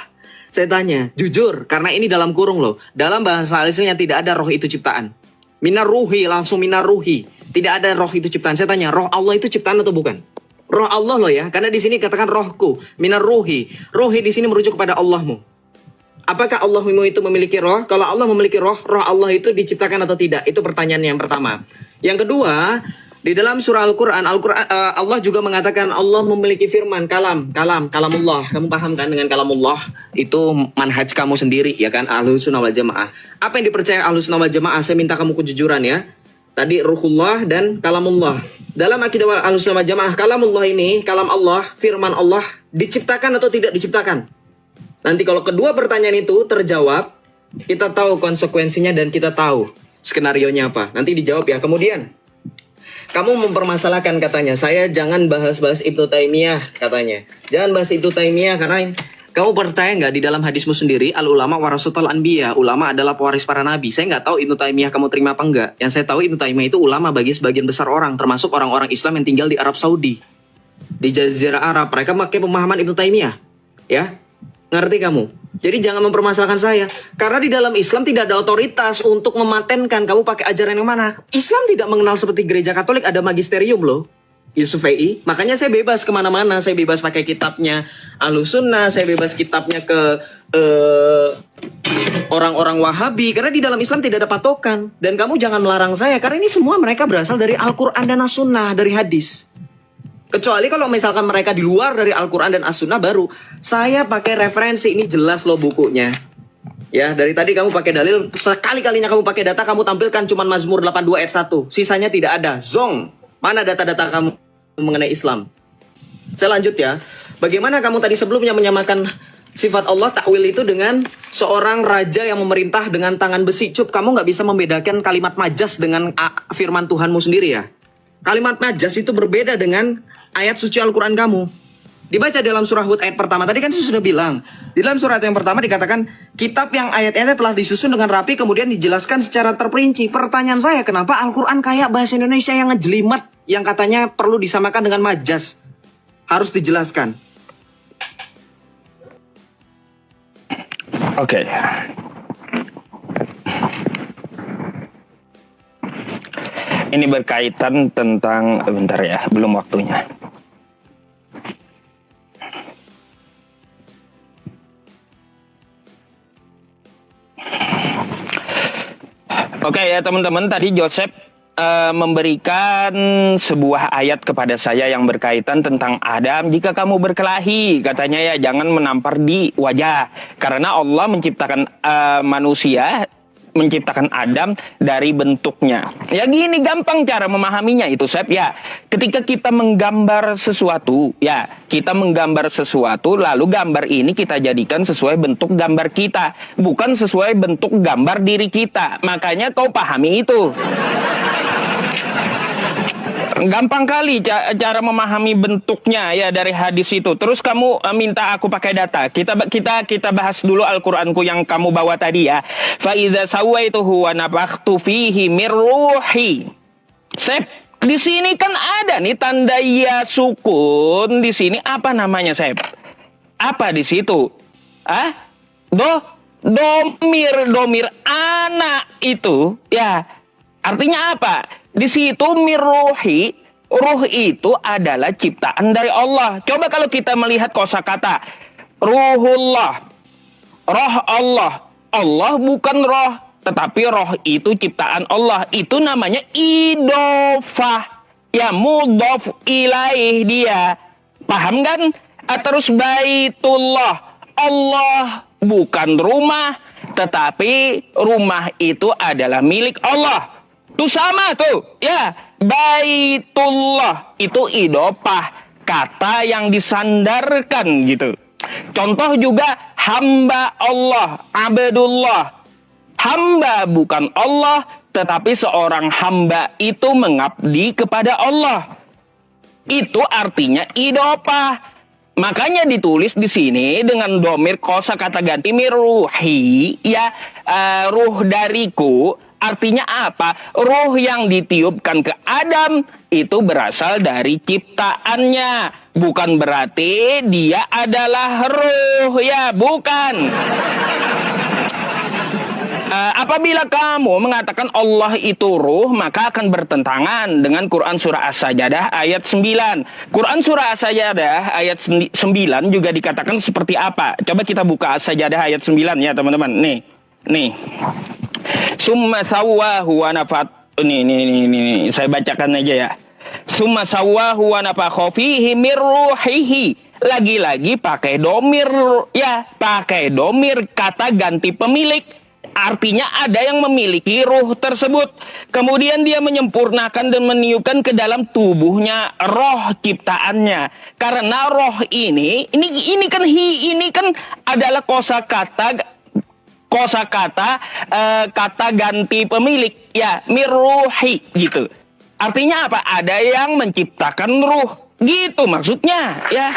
saya tanya, jujur, karena ini dalam kurung loh. Dalam bahasa aslinya tidak ada roh itu ciptaan. Minar ruhi, langsung minar ruhi. Tidak ada roh itu ciptaan. Saya tanya, roh Allah itu ciptaan atau bukan? Roh Allah loh ya, karena di sini katakan rohku, minar ruhi. Ruhi di sini merujuk kepada Allahmu. Apakah Allahmu itu memiliki roh? Kalau Allah memiliki roh, roh Allah itu diciptakan atau tidak? Itu pertanyaan yang pertama. Yang kedua, di dalam surah Al-Quran, Allah juga mengatakan Allah memiliki firman, kalamullah. Kamu paham kan dengan kalamullah? Itu manhaj kamu sendiri, ya kan? Ahlus Sunnah wal Jamaah. Apa yang dipercaya Ahlus Sunnah wal Jamaah? Saya minta kamu kejujuran ya. Tadi ruhullah dan kalamullah. Dalam akidah Ahlus Sunnah wal Jamaah, kalamullah ini, kalam Allah, firman Allah, diciptakan atau tidak diciptakan? Nanti kalau kedua pertanyaan itu terjawab, kita tahu konsekuensinya dan kita tahu skenarionya apa. Nanti dijawab ya. Kemudian, kamu mempermasalahkan katanya, saya jangan bahas-bahas Ibnu Taimiyah katanya. Jangan bahas Ibnu Taimiyah karena kamu percaya nggak di dalam hadismu sendiri, al-ulama warasatul anbiya, ulama adalah pewaris para nabi. Saya nggak tahu Ibnu Taimiyah kamu terima apa enggak. Yang saya tahu Ibnu Taimiyah itu ulama bagi sebagian besar orang, termasuk orang-orang Islam yang tinggal di Arab Saudi. Di Jazirah Arab, mereka pakai pemahaman Ibnu Taimiyah. Ya, ngerti kamu? Jadi jangan mempermasalahkan saya. Karena di dalam Islam tidak ada otoritas untuk mematenkan kamu pakai ajaran yang mana. Islam tidak mengenal seperti gereja Katolik ada magisterium loh. Yusuf Fei. Makanya saya bebas kemana-mana. Saya bebas pakai kitabnya Ahlus Sunnah. Saya bebas kitabnya ke orang-orang Wahabi. Karena di dalam Islam tidak ada patokan. Dan kamu jangan melarang saya. Karena ini semua mereka berasal dari Al-Quran dan As-Sunnah. Dari hadis. Kecuali kalau misalkan mereka di luar dari Al-Quran dan As-Sunnah baru saya pakai referensi, ini jelas loh bukunya. Ya, dari tadi kamu pakai dalil, sekali-kalinya kamu pakai data, kamu tampilkan cuma Mazmur 82 ayat 1. Sisanya tidak ada. Zong. Mana data-data kamu mengenai Islam? Saya lanjut ya. Bagaimana kamu tadi sebelumnya menyamakan sifat Allah takwil itu dengan seorang raja yang memerintah dengan tangan besi. Cup, kamu nggak bisa membedakan kalimat majas dengan firman Tuhanmu sendiri ya. Kalimat majas itu berbeda dengan ayat suci Al-Quran kamu. Dibaca dalam surah Hud ayat pertama. Tadi kan saya sudah bilang. Di dalam surat yang pertama dikatakan, kitab yang ayat-ayatnya telah disusun dengan rapi, kemudian dijelaskan secara terperinci. Pertanyaan saya, kenapa Al-Quran kayak bahasa Indonesia yang ngejelimet, yang katanya perlu disamakan dengan majas? Harus dijelaskan. Oke. Ini berkaitan tentang, bentar ya, belum waktunya. Oke ya teman-teman, tadi Joseph memberikan sebuah ayat kepada saya yang berkaitan tentang Adam. Jika kamu berkelahi, katanya ya jangan menampar di wajah. Karena Allah menciptakan manusia, menciptakan Adam dari bentuknya. Ya gini gampang cara memahaminya itu, Sep. Ya, ketika kita menggambar sesuatu, ya, kita menggambar sesuatu, lalu gambar ini kita jadikan sesuai bentuk gambar kita, bukan sesuai bentuk gambar diri kita. Makanya kau pahami itu. Gampang kali cara memahami bentuknya ya dari hadis itu. Terus kamu minta aku pakai data. Kita bahas dulu Al-Qur'anku yang kamu bawa tadi ya. Fa idza sawaituhu wa nafakhtu fihi mir ruhi. Sep, di sini kan ada nih tanda ya sukun. Di sini apa namanya, Sep? Apa di situ? Domir anak itu ya. Artinya apa? Di situ mirruhi, ruh itu adalah ciptaan dari Allah. Coba kalau kita melihat kosakata ruhullah, roh Allah. Allah bukan roh, tetapi roh itu ciptaan Allah. Itu namanya idofah. Ya mudhof ilaih dia. Paham kan? Terus baitullah. Allah bukan rumah, tetapi rumah itu adalah milik Allah. Itu sama tuh, ya. Baitullah itu idopah, kata yang disandarkan gitu. Contoh juga hamba Allah, abdullah. Hamba bukan Allah, tetapi seorang hamba itu mengabdi kepada Allah. Itu artinya idopah. Makanya ditulis di sini dengan domir kosakata ganti miruhi, ya, ruh dariku. Artinya apa? Ruh yang ditiupkan ke Adam itu berasal dari ciptaannya. Bukan berarti dia adalah ruh, ya, bukan. Apabila kamu mengatakan Allah itu ruh, maka akan bertentangan dengan Quran Surah As-Sajdah ayat 9. Quran Surah As-Sajdah ayat 9 juga dikatakan seperti apa? Coba kita buka As-Sajdah ayat 9 ya teman-teman. Nih. Summa sawwahu wa nafat. Nih, saya bacakan aja ya. Summa sawwahu wa nafakha fihi mir ruhihi. Lagi-lagi pakai domir, ya, pakai domir kata ganti pemilik. Artinya ada yang memiliki ruh tersebut. Kemudian dia menyempurnakan dan meniupkan ke dalam tubuhnya roh ciptaannya. Karena roh ini kan adalah kosakata kata ganti pemilik, ya, miruhi gitu. Artinya apa? Ada yang menciptakan ruh. Gitu maksudnya, ya.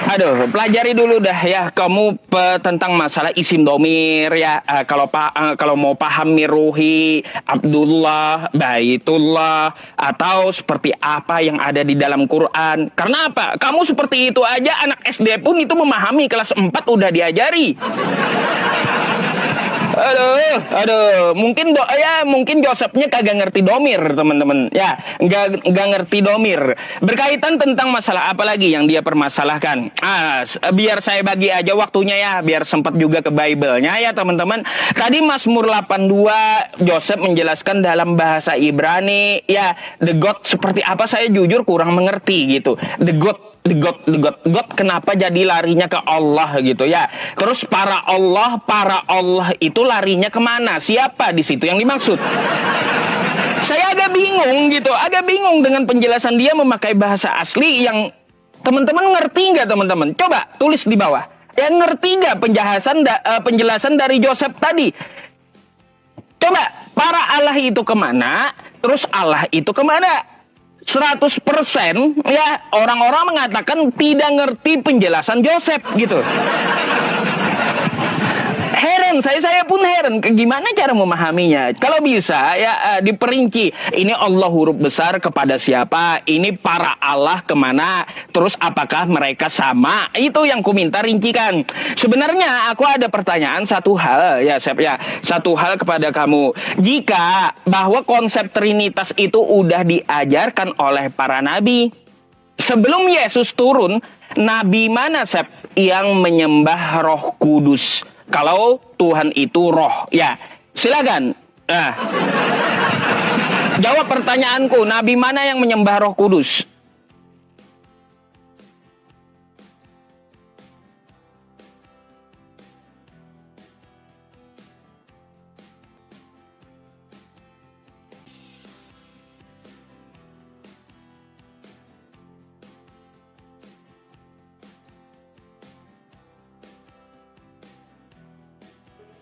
Aduh, pelajari dulu dah ya kamu tentang masalah isim domir ya. Kalau mau paham miruhi, Abdullah, Baitullah, atau seperti apa yang ada di dalam Quran. Karena apa? Kamu seperti itu aja anak SD pun itu memahami, kelas 4 udah diajari. Aduh, mungkin Josephnya kagak ngerti domir, teman-teman. Ya, nggak ngerti domir. Berkaitan tentang masalah apa lagi yang dia permasalahkan? Biar saya bagi aja waktunya ya, biar sempat juga ke Bible-nya ya, teman-teman. Tadi Mazmur 82 Joseph menjelaskan dalam bahasa Ibrani, ya, the God seperti apa saya jujur kurang mengerti gitu. The God kenapa jadi larinya ke Allah gitu ya. Terus para Allah itu larinya kemana? Siapa di situ yang dimaksud? Saya agak bingung dengan penjelasan dia memakai bahasa asli yang teman-teman ngerti nggak teman-teman? Coba tulis di bawah. Yang ngerti nggak penjelasan dari Joseph tadi? Coba, para Allah itu kemana? Terus Allah itu kemana? 100% ya orang-orang mengatakan tidak ngerti penjelasan Joseph gitu. Heran, saya pun heran gimana cara memahaminya. Kalau bisa ya diperinci, ini Allah huruf besar kepada siapa, ini para Allah kemana, terus apakah mereka sama, itu yang ku minta rincikan. Sebenarnya aku ada pertanyaan satu hal ya Sep ya, satu hal kepada kamu. Jika bahwa konsep Trinitas itu udah diajarkan oleh para nabi, sebelum Yesus turun, nabi mana Sep yang menyembah Roh Kudus? Kalau Tuhan itu roh, ya silakan. Jawab pertanyaanku, nabi mana yang menyembah Roh Kudus?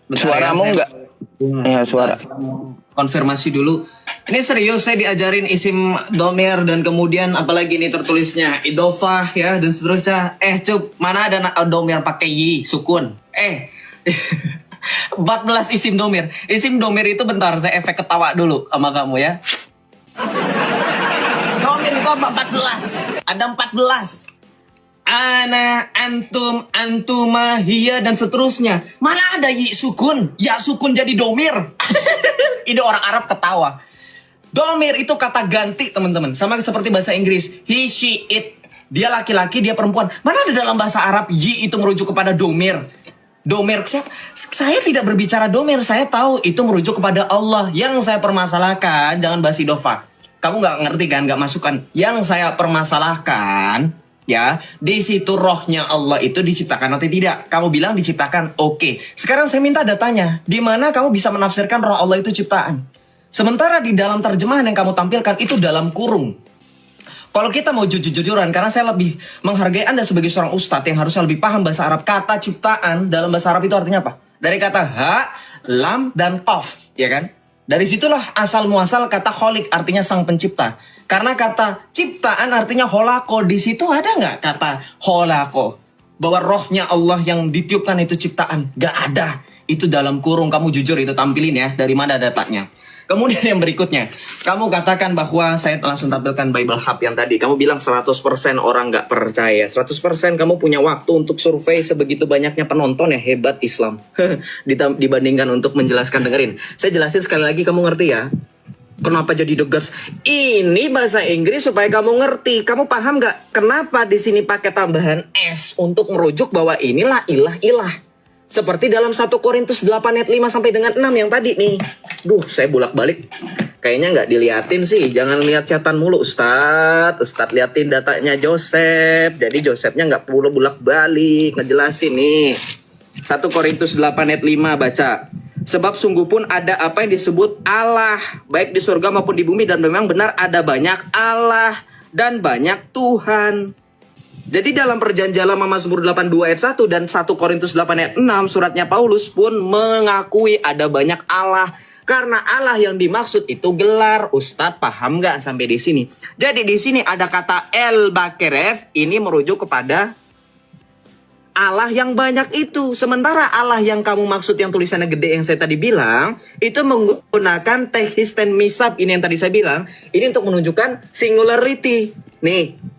Suaramu enggak? Ya, suara. Konfirmasi dulu. Ini serius, saya diajarin isim domir dan kemudian apalagi ini tertulisnya idofah ya dan seterusnya. Mana ada domir pakai yi sukun? 14 isim domir. Isim domir itu bentar saya efek ketawa dulu sama kamu ya. Domir itu apa? 14. Ada 14. Ana, antum, antuma, hiya, dan seterusnya. Mana ada yi sukun? Ya sukun jadi domir. Ini orang Arab ketawa. Domir itu kata ganti teman-teman. Sama seperti bahasa Inggris. He, she, it. Dia laki-laki, dia perempuan. Mana ada dalam bahasa Arab yi itu merujuk kepada domir? Domir, saya tidak berbicara domir. Saya tahu itu merujuk kepada Allah. Yang saya permasalahkan, jangan bahas idofa. Kamu nggak ngerti kan, nggak masukkan. Yang saya permasalahkan... Ya, di situ rohnya Allah itu diciptakan atau tidak? Kamu bilang diciptakan, oke. Sekarang saya minta datanya. Di mana kamu bisa menafsirkan roh Allah itu ciptaan? Sementara di dalam terjemahan yang kamu tampilkan itu dalam kurung. Kalau kita mau jujur-jujuran, karena saya lebih menghargai Anda sebagai seorang ustadz yang harusnya lebih paham bahasa Arab. Kata ciptaan dalam bahasa Arab itu artinya apa? Dari kata ha, lam, dan qaf, ya kan? Dari situlah asal muasal kata kholik, artinya sang pencipta. Karena kata ciptaan artinya holako. Di situ ada nggak kata holako? Bahwa rohnya Allah yang ditiupkan itu ciptaan. Nggak ada. Itu dalam kurung. Kamu jujur itu tampilin ya. Dari mana datanya? Kemudian yang berikutnya, kamu katakan bahwa saya langsung tampilkan Bible Hub yang tadi. Kamu bilang 100% orang nggak percaya. 100% kamu punya waktu untuk survei sebegitu banyaknya penonton ya. Hebat Islam. Dibandingkan untuk menjelaskan, dengerin. Saya jelasin sekali lagi, kamu ngerti ya. Kenapa jadi The Gods? Ini bahasa Inggris supaya kamu ngerti. Kamu paham nggak kenapa di sini pakai tambahan S untuk merujuk bahwa inilah ilah-ilah. Seperti dalam 1 Korintus 8 ayat 5 sampai dengan 6 yang tadi nih. Duh, saya bolak-balik. Kayaknya nggak diliatin sih. Jangan lihat catatan mulu, Ustadz. Ustadz liatin datanya Joseph. Jadi Josephnya nggak perlu bolak-balik. Ngejelasin nih. 1 Korintus 8 ayat 5 baca. Sebab sungguh pun ada apa yang disebut Allah. Baik di surga maupun di bumi. Dan memang benar ada banyak Allah. Dan banyak Tuhan. Jadi dalam perjanjian lama Mazmur 82 ayat 1 dan 1 Korintus 8 ayat 6 suratnya Paulus pun mengakui ada banyak Allah. Karena Allah yang dimaksud itu gelar. Ustadz paham nggak sampai di sini? Jadi di sini ada kata El Bakeref, ini merujuk kepada Allah yang banyak itu. Sementara Allah yang kamu maksud yang tulisannya gede yang saya tadi bilang, itu menggunakan tehisten misab, ini yang tadi saya bilang, ini untuk menunjukkan singularity. Nih.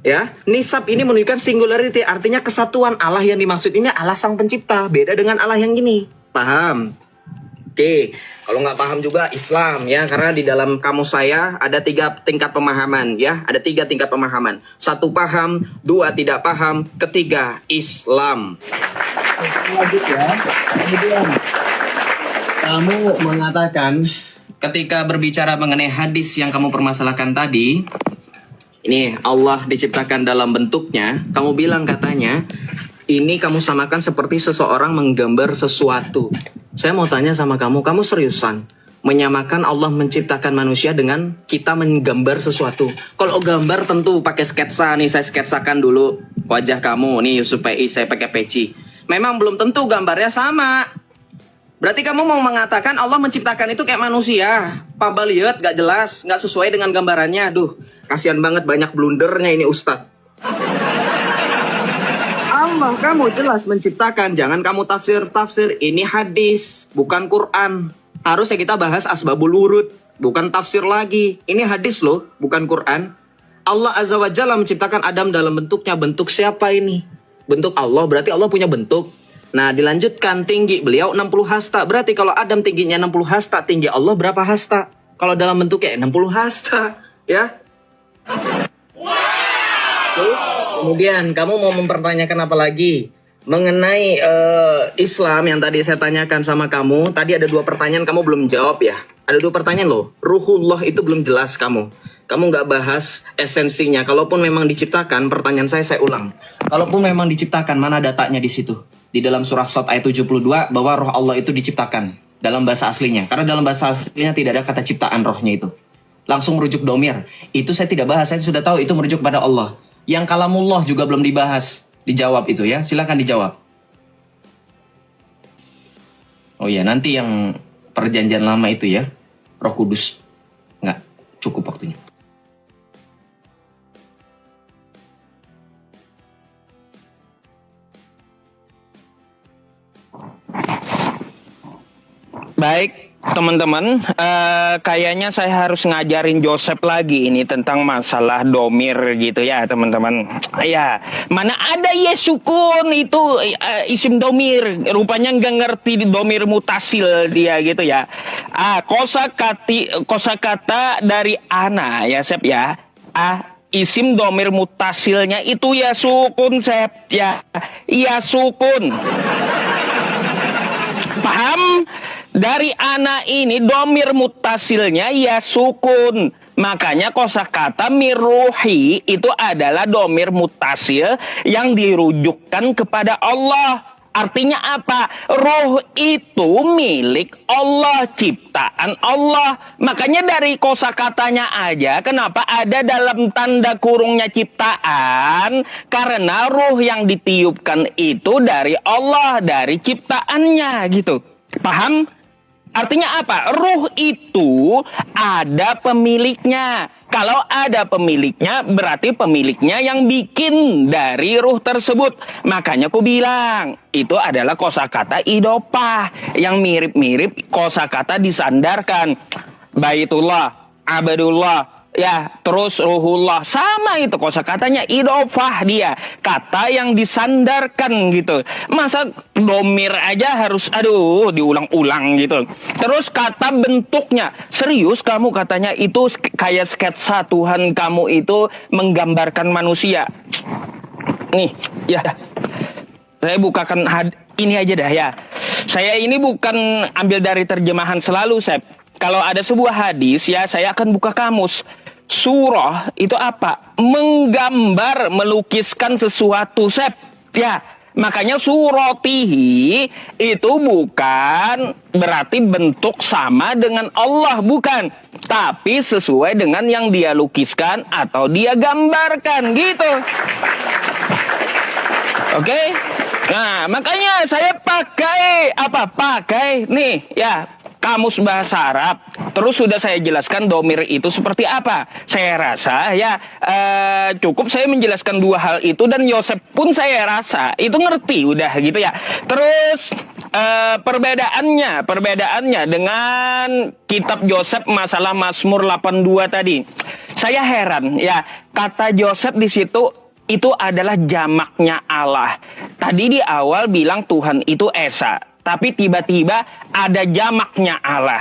Ya, nisab ini menunjukkan singularity, artinya kesatuan. Allah yang dimaksud ini Allah sang pencipta, beda dengan Allah yang ini. Paham? Oke, kalau nggak paham juga Islam ya, karena di dalam kamus saya ada 3 tingkat pemahaman ya, ada 3 tingkat pemahaman. 1 paham, 2 tidak paham, 3 Islam. Lanjut ya. Kemudian kamu mengatakan ketika berbicara mengenai hadis yang kamu permasalahkan tadi. Ini Allah diciptakan dalam bentuknya. Kamu bilang katanya, ini kamu samakan seperti seseorang menggambar sesuatu. Saya mau tanya sama kamu seriusan menyamakan Allah menciptakan manusia dengan kita menggambar sesuatu? Kalau gambar tentu pakai sketsa nih, saya sketsakan dulu wajah kamu. Nih Yusuf PI, saya pakai peci. Memang belum tentu gambarnya sama. Berarti kamu mau mengatakan Allah menciptakan itu kayak manusia. Pak lihat gak jelas, gak sesuai dengan gambarannya. Duh, kasihan banget banyak blundernya ini Ustadz. Allah kamu jelas menciptakan. Jangan kamu tafsir. Ini hadis, bukan Quran. Harusnya kita bahas asbabul wurud, bukan tafsir lagi. Ini hadis loh, bukan Quran. Allah Azza wa Jalla menciptakan Adam dalam bentuknya. Bentuk siapa ini? Bentuk Allah, berarti Allah punya bentuk. Nah, dilanjutkan tinggi beliau 60 hasta. Berarti kalau Adam tingginya 60 hasta, tinggi Allah berapa hasta? Kalau dalam bentuknya 60 hasta, ya. Kemudian kamu mau mempertanyakan apa lagi? Mengenai Islam yang tadi saya tanyakan sama kamu. Tadi ada 2 pertanyaan kamu belum jawab ya. Ada 2 pertanyaan loh. Ruhullah itu belum jelas kamu. Kamu nggak bahas esensinya. Kalaupun memang diciptakan, pertanyaan saya ulang. Kalaupun memang diciptakan, mana datanya di situ? Di dalam surah Shad ayat 72 bahwa roh Allah itu diciptakan dalam bahasa aslinya. Karena dalam bahasa aslinya tidak ada kata ciptaan rohnya itu. Langsung merujuk domir. Itu saya tidak bahas, saya sudah tahu itu merujuk pada Allah. Yang kalamullah juga belum dibahas. Dijawab itu ya, silakan dijawab. Oh iya, nanti yang perjanjian lama itu ya, Roh Kudus. Nggak, cukup waktunya. Baik, teman-teman, kayaknya saya harus ngajarin Joseph lagi ini tentang masalah domir gitu ya, teman-teman. Ya, mana ada Yesukun itu isim domir, rupanya nggak ngerti domir mutasil dia gitu ya. Kosakata dari ana ya, Sep ya. Isim domir mutasilnya itu Yasukun, Sep ya. Yasukun. Paham? Dari anak ini domir mutasilnya ya sukun. Makanya kosakata miruhi itu adalah domir mutasil yang dirujukkan kepada Allah. Artinya apa? Ruh itu milik Allah, ciptaan Allah. Makanya dari kosakatanya aja kenapa ada dalam tanda kurungnya ciptaan? Karena ruh yang ditiupkan itu dari Allah, dari ciptaannya gitu. Paham? Artinya apa? Ruh itu ada pemiliknya. Kalau ada pemiliknya, berarti pemiliknya yang bikin dari ruh tersebut. Makanya aku bilang, itu adalah kosakata idopah. Yang mirip-mirip kosakata disandarkan. Baitullah, abadullah, ya, terus ruhullah. Sama itu kosakatanya idopah dia. Kata yang disandarkan gitu. Masa domir aja harus, aduh, diulang-ulang gitu. Terus kata bentuknya. Serius kamu katanya itu kayak sketsa Tuhan kamu itu menggambarkan manusia. Nih, ya. Saya bukakan ini aja dah ya. Saya ini bukan ambil dari terjemahan selalu, Sep. Kalau ada sebuah hadis ya, saya akan buka kamus. Surah itu apa? Menggambar, melukiskan sesuatu, Sep. Ya, makanya suratihi itu bukan berarti bentuk sama dengan Allah, bukan. Tapi sesuai dengan yang dia lukiskan atau dia gambarkan, gitu. Oke? Nah, makanya saya pakai apa? Pakai nih, ya, kamus bahasa Arab. Terus sudah saya jelaskan domir itu seperti apa. Saya rasa ya cukup saya menjelaskan dua hal itu, dan Yosef pun saya rasa itu ngerti udah gitu ya. Terus perbedaannya dengan kitab Yosef masalah Mazmur 82 tadi. Saya heran ya, kata Yosef di situ itu adalah jamaknya Allah. Tadi di awal bilang Tuhan itu Esa, tapi tiba-tiba ada jamaknya Allah.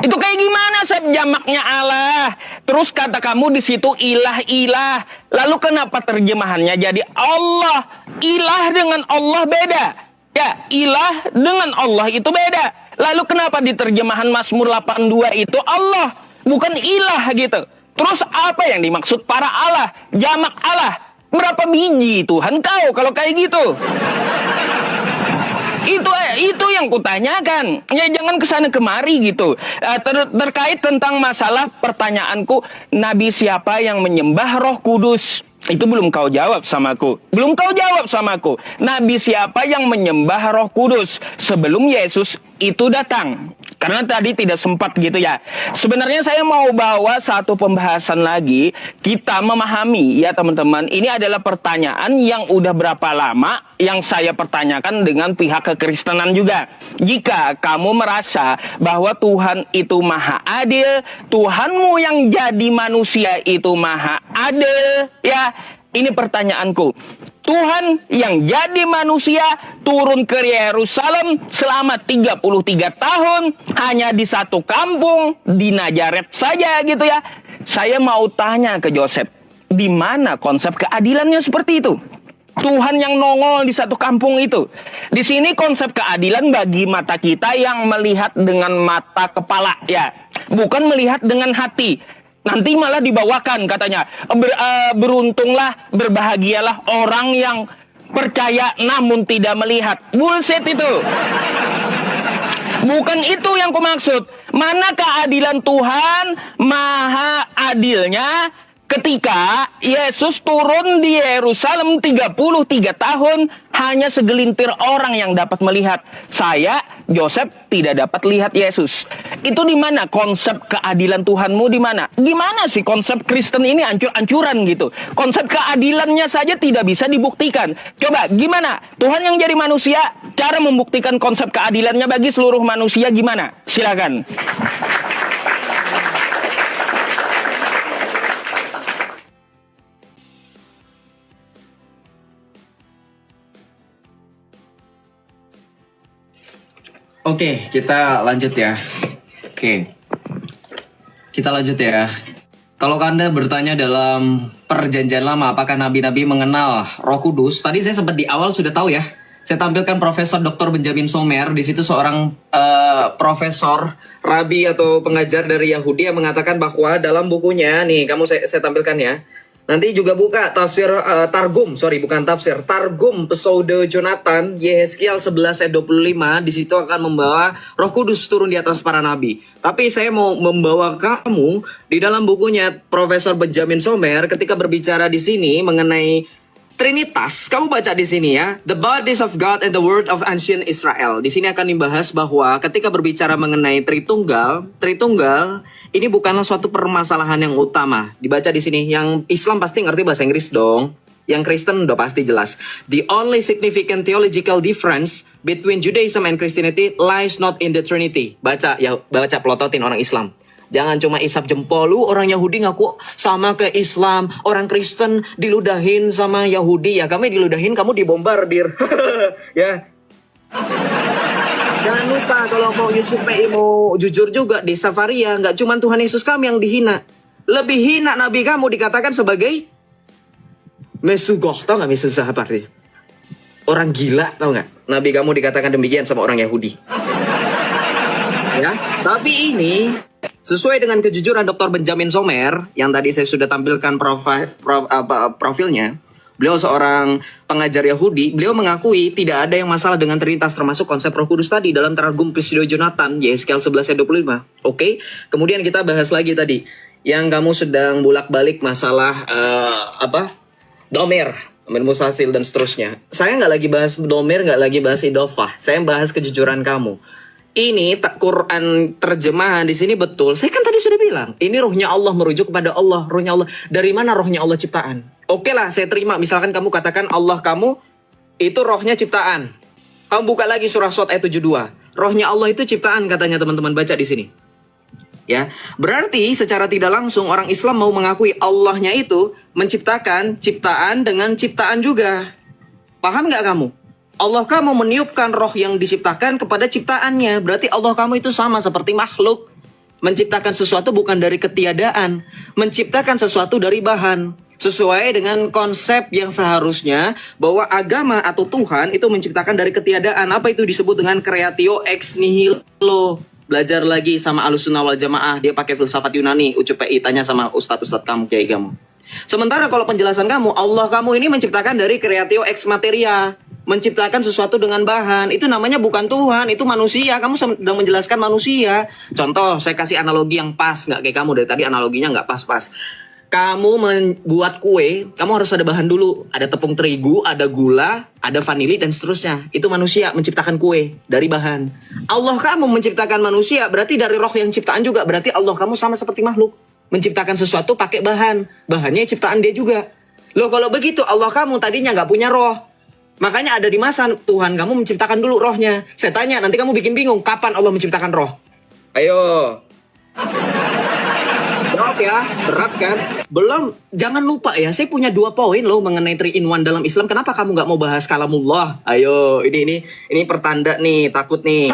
Itu kayak gimana Seb jamaknya Allah? Terus kata kamu di situ ilah-ilah. Lalu kenapa terjemahannya jadi Allah? Ilah dengan Allah beda. Ya, ilah dengan Allah itu beda. Lalu kenapa di terjemahan Mazmur 82 itu Allah, bukan ilah gitu? Terus apa yang dimaksud para Allah? Jamak Allah. Berapa biji Tuhan kau kalau kayak gitu? Itu yang kutanyakan. Ya jangan kesana kemari gitu. Terkait tentang masalah pertanyaanku, Nabi siapa yang menyembah Roh Kudus? Itu belum kau jawab samaku. Belum kau jawab samaku. Nabi siapa yang menyembah Roh Kudus sebelum Yesus itu datang? Karena tadi tidak sempat gitu ya. Sebenarnya saya mau bawa satu pembahasan lagi. Kita memahami ya teman-teman. Ini adalah pertanyaan yang udah berapa lama yang saya pertanyakan dengan pihak kekristenan juga. Jika kamu merasa bahwa Tuhan itu maha adil, Tuhanmu yang jadi manusia itu maha adil, ya, ini pertanyaanku. Tuhan yang jadi manusia turun ke Yerusalem selama 33 tahun hanya di satu kampung di Nazaret saja gitu ya. Saya mau tanya ke Yosef, di mana konsep keadilannya seperti itu? Tuhan yang nongol di satu kampung itu. Di sini konsep keadilan bagi mata kita yang melihat dengan mata kepala ya, bukan melihat dengan hati. Nanti malah dibawakan katanya, beruntunglah, berbahagialah orang yang percaya namun tidak melihat. Bullshit itu. Bukan itu yang kumaksud. Mana keadilan Tuhan maha adilnya ketika Yesus turun di Yerusalem 33 tahun, hanya segelintir orang yang dapat melihat. Saya, Yosef, tidak dapat lihat Yesus. Itu di mana konsep keadilan Tuhanmu di mana? Gimana sih konsep Kristen ini ancur-ancuran gitu? Konsep keadilannya saja tidak bisa dibuktikan. Coba gimana? Tuhan yang jadi manusia, cara membuktikan konsep keadilannya bagi seluruh manusia gimana? Silakan. Oke, kita lanjut ya. Oke, kita lanjut ya. Kalau Anda bertanya dalam perjanjian lama, apakah nabi-nabi mengenal Roh Kudus? Tadi saya sempat di awal sudah tahu ya. Saya tampilkan Profesor Dr. Benjamin Sommer. Di situ seorang profesor, rabi atau pengajar dari Yahudi yang mengatakan bahwa dalam bukunya, nih kamu saya tampilkan ya. Nanti juga buka tafsir Targum, Targum Pseudo Jonathan, Yehezkiel 11 ayat 25, di situ akan membawa Roh Kudus turun di atas para nabi. Tapi saya mau membawa kamu di dalam bukunya Profesor Benjamin Sommer ketika berbicara di sini mengenai Trinitas, kamu baca di sini ya, the bodies of God and the word of ancient Israel. Di sini akan dibahas bahwa ketika berbicara mengenai Tritunggal ini bukanlah suatu permasalahan yang utama. Dibaca di sini, yang Islam pasti ngerti bahasa Inggris dong. Yang Kristen udah pasti jelas. The only significant theological difference between Judaism and Christianity lies not in the Trinity. Baca ya, baca pelototin orang Islam. Jangan cuma isap jempol, lu orang Yahudi ngaku sama ke Islam, orang Kristen diludahin sama Yahudi, ya kami diludahin, kamu dibombardir. Ya. Jangan lupa kalau mau Yusuf PI mau jujur juga di Safaria, nggak cuma Tuhan Yesus kami yang dihina. Lebih hina Nabi kamu dikatakan sebagai Mesugoh, tau nggak Mesugoh apa artinya? Orang gila, tau nggak? Nabi kamu dikatakan demikian sama orang Yahudi. Ya, tapi ini sesuai dengan kejujuran Dr. Benjamin Sommer yang tadi saya sudah tampilkan profilnya. Beliau seorang pengajar Yahudi. Beliau mengakui tidak ada yang masalah dengan Trinitas, termasuk konsep Roh Kudus tadi dalam Targum Pseudo Jonathan Yeskel 11:25. Oke. Kemudian kita bahas lagi tadi yang kamu sedang bolak-balik masalah Domer, Musasil dan seterusnya. Saya nggak lagi bahas Domer, nggak lagi bahas Idofah. Saya bahas kejujuran kamu. Ini Quran terjemahan di sini betul. Saya kan tadi sudah bilang, ini rohnya Allah, merujuk kepada Allah, rohnya Allah. Dari mana rohnya Allah ciptaan? Oke lah, saya terima. Misalkan kamu katakan Allah kamu itu rohnya ciptaan. Kamu buka lagi surah Shot ayat 72. Rohnya Allah itu ciptaan katanya, teman-teman baca di sini. Ya, berarti secara tidak langsung orang Islam mau mengakui Allahnya itu menciptakan ciptaan dengan ciptaan juga. Paham nggak kamu? Allah kamu meniupkan roh yang diciptakan kepada ciptaannya. Berarti Allah kamu itu sama seperti makhluk. Menciptakan sesuatu bukan dari ketiadaan. Menciptakan sesuatu dari bahan. Sesuai dengan konsep yang seharusnya bahwa agama atau Tuhan itu menciptakan dari ketiadaan. Apa itu disebut dengan creatio ex nihilo. Belajar lagi sama Ahlussunnah wal Jamaah. Dia pakai filsafat Yunani. UCPI, tanya sama ustadz-ustadz kamu, kiai kamu. Sementara kalau penjelasan kamu, Allah kamu ini menciptakan dari creatio ex materia. Menciptakan sesuatu dengan bahan, itu namanya bukan Tuhan, itu manusia. Kamu sedang menjelaskan manusia. Contoh, saya kasih analogi yang pas, nggak kayak kamu dari tadi analoginya nggak pas-pas. Kamu membuat kue, kamu harus ada bahan dulu. Ada tepung terigu, ada gula, ada vanili dan seterusnya. Itu manusia menciptakan kue dari bahan. Allah kamu menciptakan manusia, berarti dari roh yang ciptaan juga. Berarti Allah kamu sama seperti makhluk, menciptakan sesuatu pakai bahan. Bahannya ciptaan dia juga. Loh kalau begitu Allah kamu tadinya nggak punya roh. Makanya ada di masa Tuhan kamu menciptakan dulu rohnya. Saya tanya, nanti kamu bikin bingung. Kapan Allah menciptakan roh? Ayo. Jawab ya, berat kan? Belum, jangan lupa ya. Saya punya 2 poin loh mengenai 3 in 1 dalam Islam. Kenapa kamu nggak mau bahas kalamullah? Ayo, ini pertanda nih, takut nih.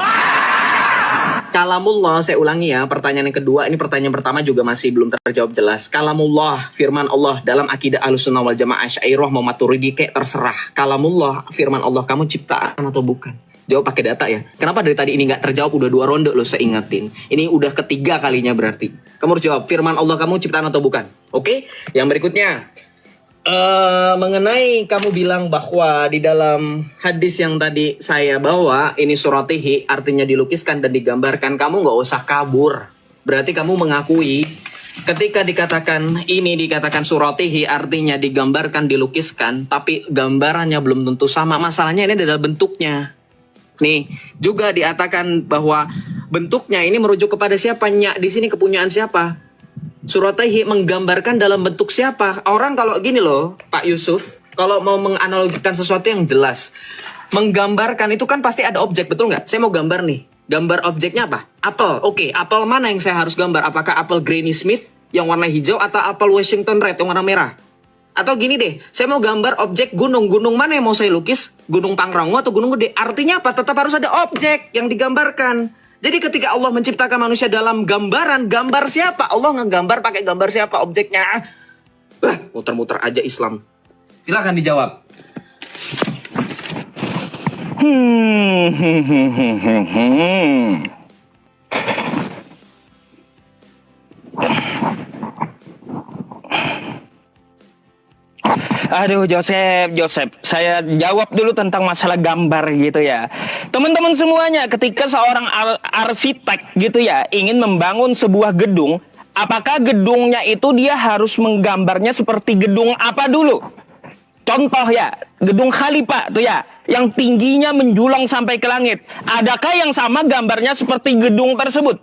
Kalamullah, saya ulangi ya, pertanyaan yang kedua, ini pertanyaan pertama juga masih belum terjawab jelas. Kalamullah, firman Allah dalam akidah Ahlussunnah wal Jamaah, Asy'ariyah, Maturidi, kayak terserah. Kalamullah, firman Allah, kamu ciptaan atau bukan? Jawab pakai data ya. Kenapa dari tadi ini nggak terjawab? Udah 2 ronde loh saya ingetin. Ini udah ketiga kalinya berarti. Kamu harus jawab, firman Allah kamu ciptaan atau bukan? Oke, yang berikutnya. Mengenai kamu bilang bahwa di dalam hadis yang tadi saya bawa ini suratihi artinya dilukiskan dan digambarkan, kamu nggak usah kabur. Berarti kamu mengakui ketika dikatakan ini dikatakan suratihi artinya digambarkan, dilukiskan, tapi gambarannya belum tentu sama. Masalahnya ini adalah bentuknya. Nih juga dikatakan bahwa bentuknya ini merujuk kepada siapa? Di sini kepunyaan siapa? Suratihi menggambarkan dalam bentuk siapa? Orang kalau gini loh, Pak Yusuf, kalau mau menganalogikan sesuatu yang jelas, menggambarkan itu kan pasti ada objek, betul nggak? Saya mau gambar nih, gambar objeknya apa? Apel, oke, apel mana yang saya harus gambar? Apakah apel Granny Smith yang warna hijau atau apel Washington Red yang warna merah? Atau gini deh, saya mau gambar objek gunung mana yang mau saya lukis? Gunung Pangrango atau Gunung Gede? Artinya apa? Tetap harus ada objek yang digambarkan. Jadi ketika Allah menciptakan manusia dalam gambaran, gambar siapa? Allah ngegambar pakai gambar siapa objeknya? Muter-muter aja Islam. Silakan dijawab. Aduh Joseph, saya jawab dulu tentang masalah gambar gitu ya. Teman-teman semuanya, ketika seorang arsitek gitu ya ingin membangun sebuah gedung, apakah gedungnya itu dia harus menggambarnya seperti gedung apa dulu? Contoh ya, gedung Khalifah tuh ya, yang tingginya menjulang sampai ke langit. Adakah yang sama gambarnya seperti gedung tersebut?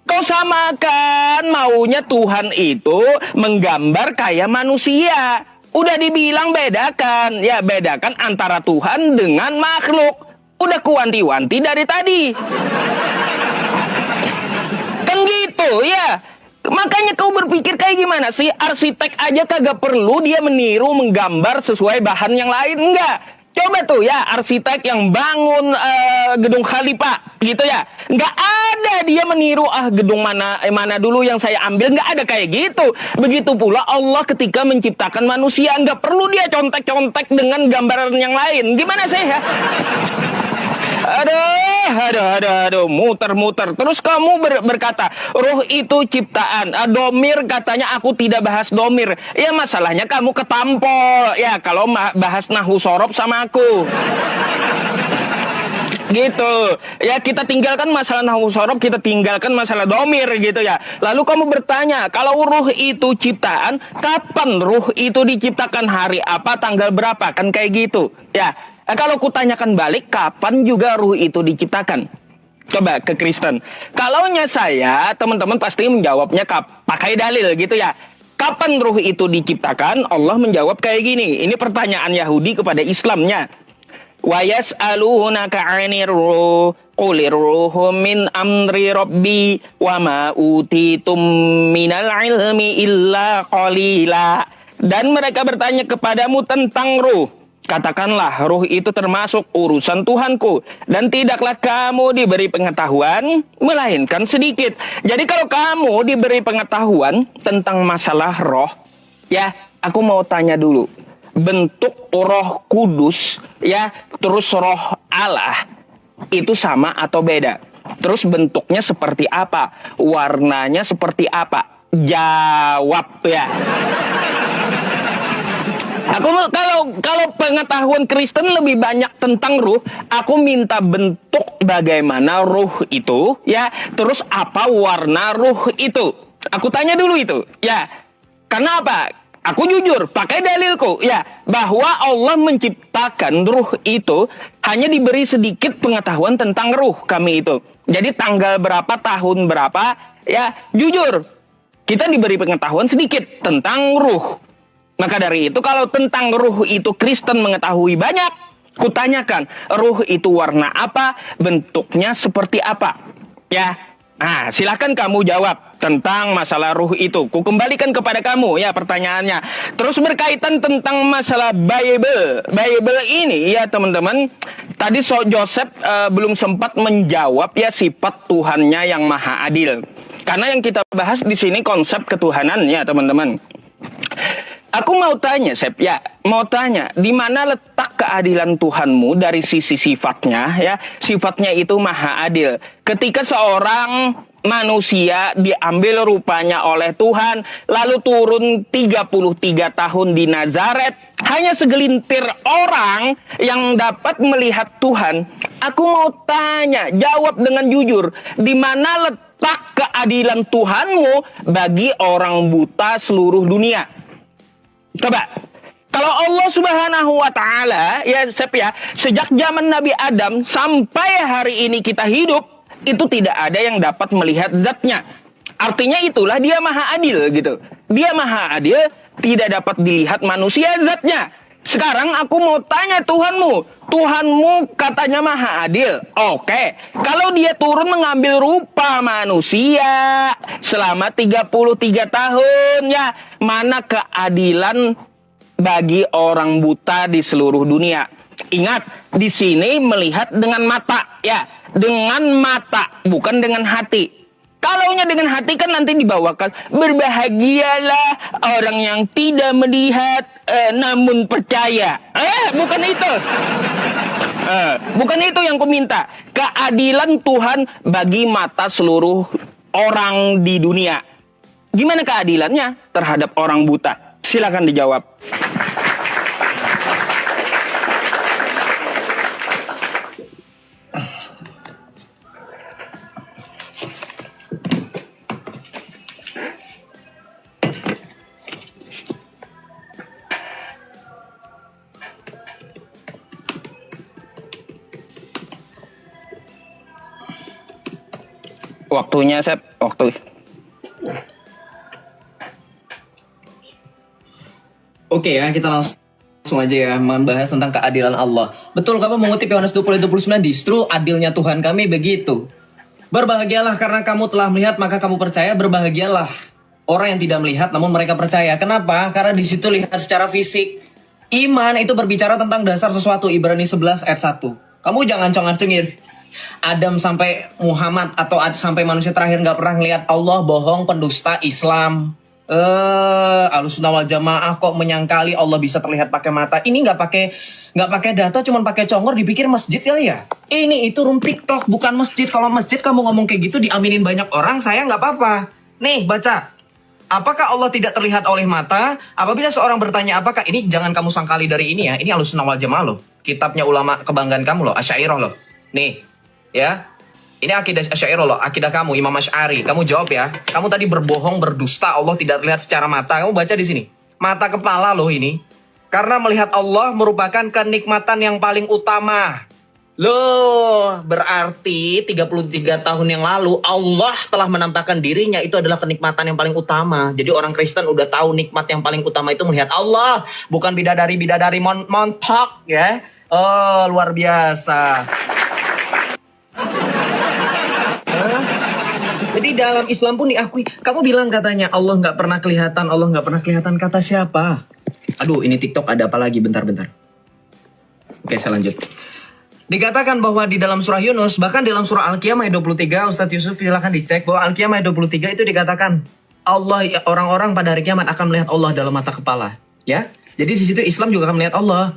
Kau samakan, maunya Tuhan itu menggambar kayak manusia. Udah dibilang bedakan, ya bedakan antara Tuhan dengan makhluk. Udah kuanti-wanti dari tadi. Kan gitu ya. Makanya kau berpikir kayak gimana sih? Arsitek aja kagak perlu dia meniru menggambar sesuai bahan yang lain. Enggak. Coba tuh ya arsitek yang bangun gedung Khalifah gitu ya. Enggak ada dia meniru gedung mana dulu yang saya ambil. Enggak ada kayak gitu. Begitu pula Allah ketika menciptakan manusia. Enggak perlu dia contek-contek dengan gambaran yang lain. Gimana sih ya? Aduh, muter-muter. Terus kamu berkata, ruh itu ciptaan. Domir katanya aku tidak bahas domir. Ya masalahnya kamu ketampol. Ya kalau bahas nahu sorob sama aku. Gitu. Ya kita tinggalkan masalah nahu sorob, kita tinggalkan masalah domir gitu ya. Lalu kamu bertanya, kalau ruh itu ciptaan, kapan ruh itu diciptakan, hari apa, tanggal berapa? Kan kayak gitu. Ya. Kalau kutanyakan balik, kapan juga ruh itu diciptakan? Coba ke Kristen. Kalaunya saya, teman-teman pasti menjawabnya pakai dalil gitu ya. Kapan ruh itu diciptakan? Allah menjawab kayak gini. Ini pertanyaan Yahudi kepada Islamnya. Wa yas'alunaka 'anir ruh qulir ruhu min amri rabbi wa ma utitum minal ilmi illa qalila. Dan mereka bertanya kepadamu tentang ruh. Katakanlah, ruh itu termasuk urusan Tuhanku, dan tidaklah kamu diberi pengetahuan, melainkan sedikit. Jadi kalau kamu diberi pengetahuan tentang masalah roh, ya, aku mau tanya dulu. Bentuk roh kudus, ya, terus roh Allah, itu sama atau beda? Terus bentuknya seperti apa? Warnanya seperti apa? Jawab ya. Aku kalau pengetahuan Kristen lebih banyak tentang ruh, aku minta bentuk bagaimana ruh itu, ya. Terus apa warna ruh itu? Aku tanya dulu itu, ya. Karena apa? Aku jujur, pakai dalilku, ya, bahwa Allah menciptakan ruh itu hanya diberi sedikit pengetahuan tentang ruh kami itu. Jadi tanggal berapa, tahun berapa, ya, jujur, kita diberi pengetahuan sedikit tentang ruh. Maka dari itu kalau tentang ruh itu Kristen mengetahui banyak, kutanyakan ruh itu warna apa, bentuknya seperti apa. Ya, nah silakan kamu jawab tentang masalah ruh itu. Ku kembalikan kepada kamu ya pertanyaannya. Terus berkaitan tentang masalah Bible. Bible ini ya teman-teman, tadi Joseph belum sempat menjawab ya sifat Tuhannya yang maha adil. Karena yang kita bahas di sini konsep ketuhanan ya teman-teman. Aku mau tanya, Sep, ya, mau tanya, di mana letak keadilan Tuhanmu dari sisi sifatnya, ya, sifatnya itu maha adil. Ketika seorang manusia diambil rupanya oleh Tuhan, lalu turun 33 tahun di Nazaret, hanya segelintir orang yang dapat melihat Tuhan. Aku mau tanya, jawab dengan jujur, di mana letak keadilan Tuhanmu bagi orang buta seluruh dunia? Coba, kalau Allah Subhanahu wa Ta'ala, ya, Sep, ya, sejak zaman Nabi Adam sampai hari ini kita hidup, itu tidak ada yang dapat melihat zatnya. Artinya itulah dia maha adil gitu. Dia maha adil, tidak dapat dilihat manusia zatnya. Sekarang aku mau tanya Tuhanmu katanya maha adil. Oke, kalau dia turun mengambil rupa manusia selama 33 tahun, ya, mana keadilan bagi orang buta di seluruh dunia? Ingat, di sini melihat dengan mata, ya, dengan mata, bukan dengan hati. Kalaunya dengan hati kan nanti dibawakan, berbahagialah orang yang tidak melihat namun percaya. Bukan itu. Bukan itu yang ku minta. Keadilan Tuhan bagi mata seluruh orang di dunia. Gimana keadilannya terhadap orang buta? Silakan dijawab. Waktunya, Sep. Waktu. Oke ya, kita langsung aja ya membahas tentang keadilan Allah. Betul, kamu mengutip Yohanes 20:29, justru adilnya Tuhan kami begitu. Berbahagialah karena kamu telah melihat maka kamu percaya. Berbahagialah orang yang tidak melihat namun mereka percaya. Kenapa? Karena di situ lihat secara fisik. Iman itu berbicara tentang dasar sesuatu. Ibrani 11 ayat 1. Kamu jangan congak-cengir. Adam sampai Muhammad atau sampai manusia terakhir nggak pernah ngelihat Allah, bohong, pendusta Islam. Ahlussunnah wal Jamaah kok menyangkali Allah bisa terlihat pakai mata. Ini nggak pakai data, cuman pakai congor, dipikir masjid kali ya. Ini itu room TikTok, bukan masjid. Kalau masjid kamu ngomong kayak gitu diaminin banyak orang, saya nggak apa-apa. Nih baca. Apakah Allah tidak terlihat oleh mata? Apabila seorang bertanya apakah ini, jangan kamu sangkali dari ini ya. Ini Ahlussunnah wal Jamaah loh. Kitabnya ulama kebanggaan kamu loh, Asy'ariyah loh. Nih, ya. Ini akidah Asy'ariyah loh, akidah kamu Imam Asy'ari. Kamu jawab ya. Kamu tadi berbohong, berdusta, Allah tidak terlihat secara mata. Kamu baca di sini. Mata kepala loh ini. Karena melihat Allah merupakan kenikmatan yang paling utama. Loh, berarti 33 tahun yang lalu Allah telah menampakkan dirinya itu adalah kenikmatan yang paling utama. Jadi orang Kristen udah tahu nikmat yang paling utama itu melihat Allah, bukan bidadari-bidadari montok ya. Oh, luar biasa. Jadi dalam Islam pun diakui. Kamu bilang katanya Allah nggak pernah kelihatan, Allah nggak pernah kelihatan, kata siapa? Aduh, ini TikTok ada apa lagi? Bentar. Oke, saya lanjut. Dikatakan bahwa di dalam surah Yunus, bahkan dalam surah Al-Qiyamah ayat 23, Ustadz Yusuf silakan dicek bahwa Al-Qiyamah ayat 23 itu dikatakan Allah, orang-orang pada hari kiamat akan melihat Allah dalam mata kepala, ya. Jadi di situ Islam juga akan melihat Allah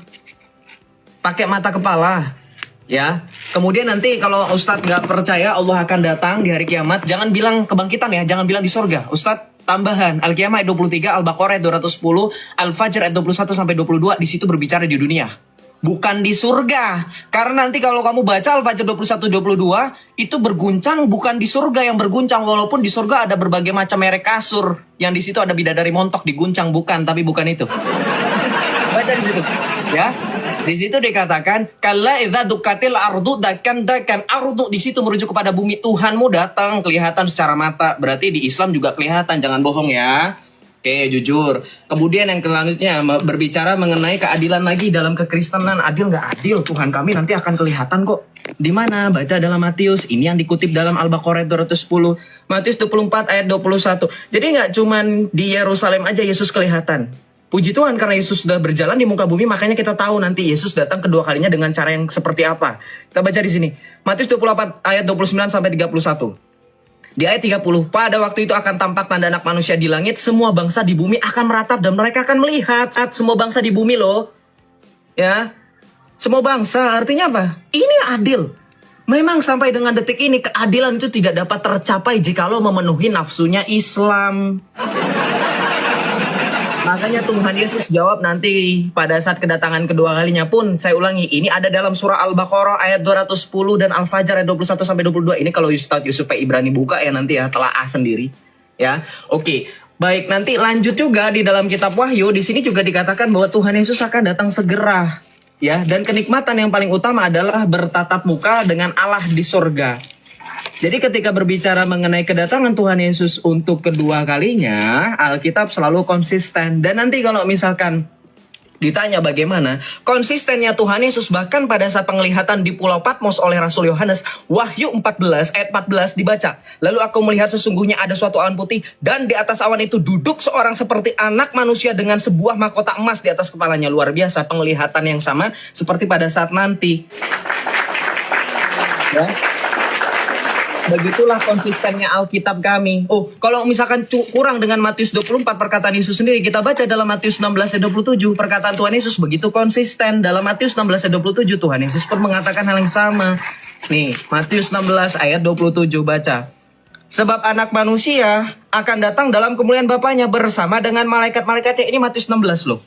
pakai mata kepala, ya. Kemudian nanti kalau Ustadz nggak percaya Allah akan datang di hari kiamat, jangan bilang kebangkitan ya, jangan bilang di surga. Ustadz tambahan Al-Qiyamah ayat 23, Al-Baqarah ayat 210, Al-Fajr ayat 21 sampai 22 di situ berbicara di dunia. Bukan di surga. Karena nanti kalau kamu baca Al-Fajr 21-22, itu berguncang bukan di surga yang berguncang. Walaupun di surga ada berbagai macam merek kasur. Yang di situ ada bidadari montok diguncang. Bukan, tapi bukan itu. Baca di situ. Ya. Di situ dikatakan, kalla idza dukkatil ardu dakan ardu. Di situ merujuk kepada bumi. Tuhanmu datang, kelihatan secara mata. Berarti di Islam juga kelihatan. Jangan bohong ya. Oke, jujur. Kemudian yang selanjutnya berbicara mengenai keadilan lagi dalam kekristenan. Adil nggak adil? Tuhan kami nanti akan kelihatan kok. Di mana? Baca dalam Matius. Ini yang dikutip dalam Al-Baqarah 210. Matius 24 ayat 21. Jadi nggak cuman di Yerusalem aja Yesus kelihatan. Puji Tuhan karena Yesus sudah berjalan di muka bumi, makanya kita tahu nanti Yesus datang kedua kalinya dengan cara yang seperti apa. Kita baca di sini. Matius 24 ayat 29 sampai 31. Di ayat 30, pada waktu itu akan tampak tanda anak manusia di langit, semua bangsa di bumi akan meratap dan mereka akan melihat. Semua bangsa di bumi loh. Ya. Semua bangsa, artinya apa? Ini adil. Memang sampai dengan detik ini keadilan itu tidak dapat tercapai jikalau memenuhi nafsunya Islam. Makanya Tuhan Yesus jawab nanti pada saat kedatangan kedua kalinya pun, saya ulangi, ini ada dalam surah Al-Baqarah ayat 210 dan Al-Fajr ayat 21 sampai 22. Ini kalau Ustadz Yusuf Ibrani buka ya nanti ya, telaah sendiri. Ya. Oke. Baik, nanti lanjut juga di dalam kitab Wahyu, di sini juga dikatakan bahwa Tuhan Yesus akan datang segera. Ya, dan kenikmatan yang paling utama adalah bertatap muka dengan Allah di surga. Jadi ketika berbicara mengenai kedatangan Tuhan Yesus untuk kedua kalinya, Alkitab selalu konsisten. Dan nanti kalau misalkan ditanya bagaimana konsistennya Tuhan Yesus, bahkan pada saat penglihatan di Pulau Patmos oleh Rasul Yohanes, Wahyu 14 ayat 14 dibaca. Lalu aku melihat sesungguhnya ada suatu awan putih, dan di atas awan itu duduk seorang seperti anak manusia dengan sebuah mahkota emas di atas kepalanya. Luar biasa, penglihatan yang sama seperti pada saat nanti. Ya. Begitulah konsistennya Alkitab kami. Oh, kalau misalkan kurang dengan Matius 24 perkataan Yesus sendiri, kita baca dalam Matius 16 ayat 27 perkataan Tuhan Yesus begitu konsisten. Dalam Matius 16 ayat 27 Tuhan Yesus pun mengatakan hal yang sama. Nih, Matius 16 ayat 27 baca. Sebab anak manusia akan datang dalam kemuliaan Bapaknya bersama dengan malaikat-malaikatnya. Ini Matius 16 loh.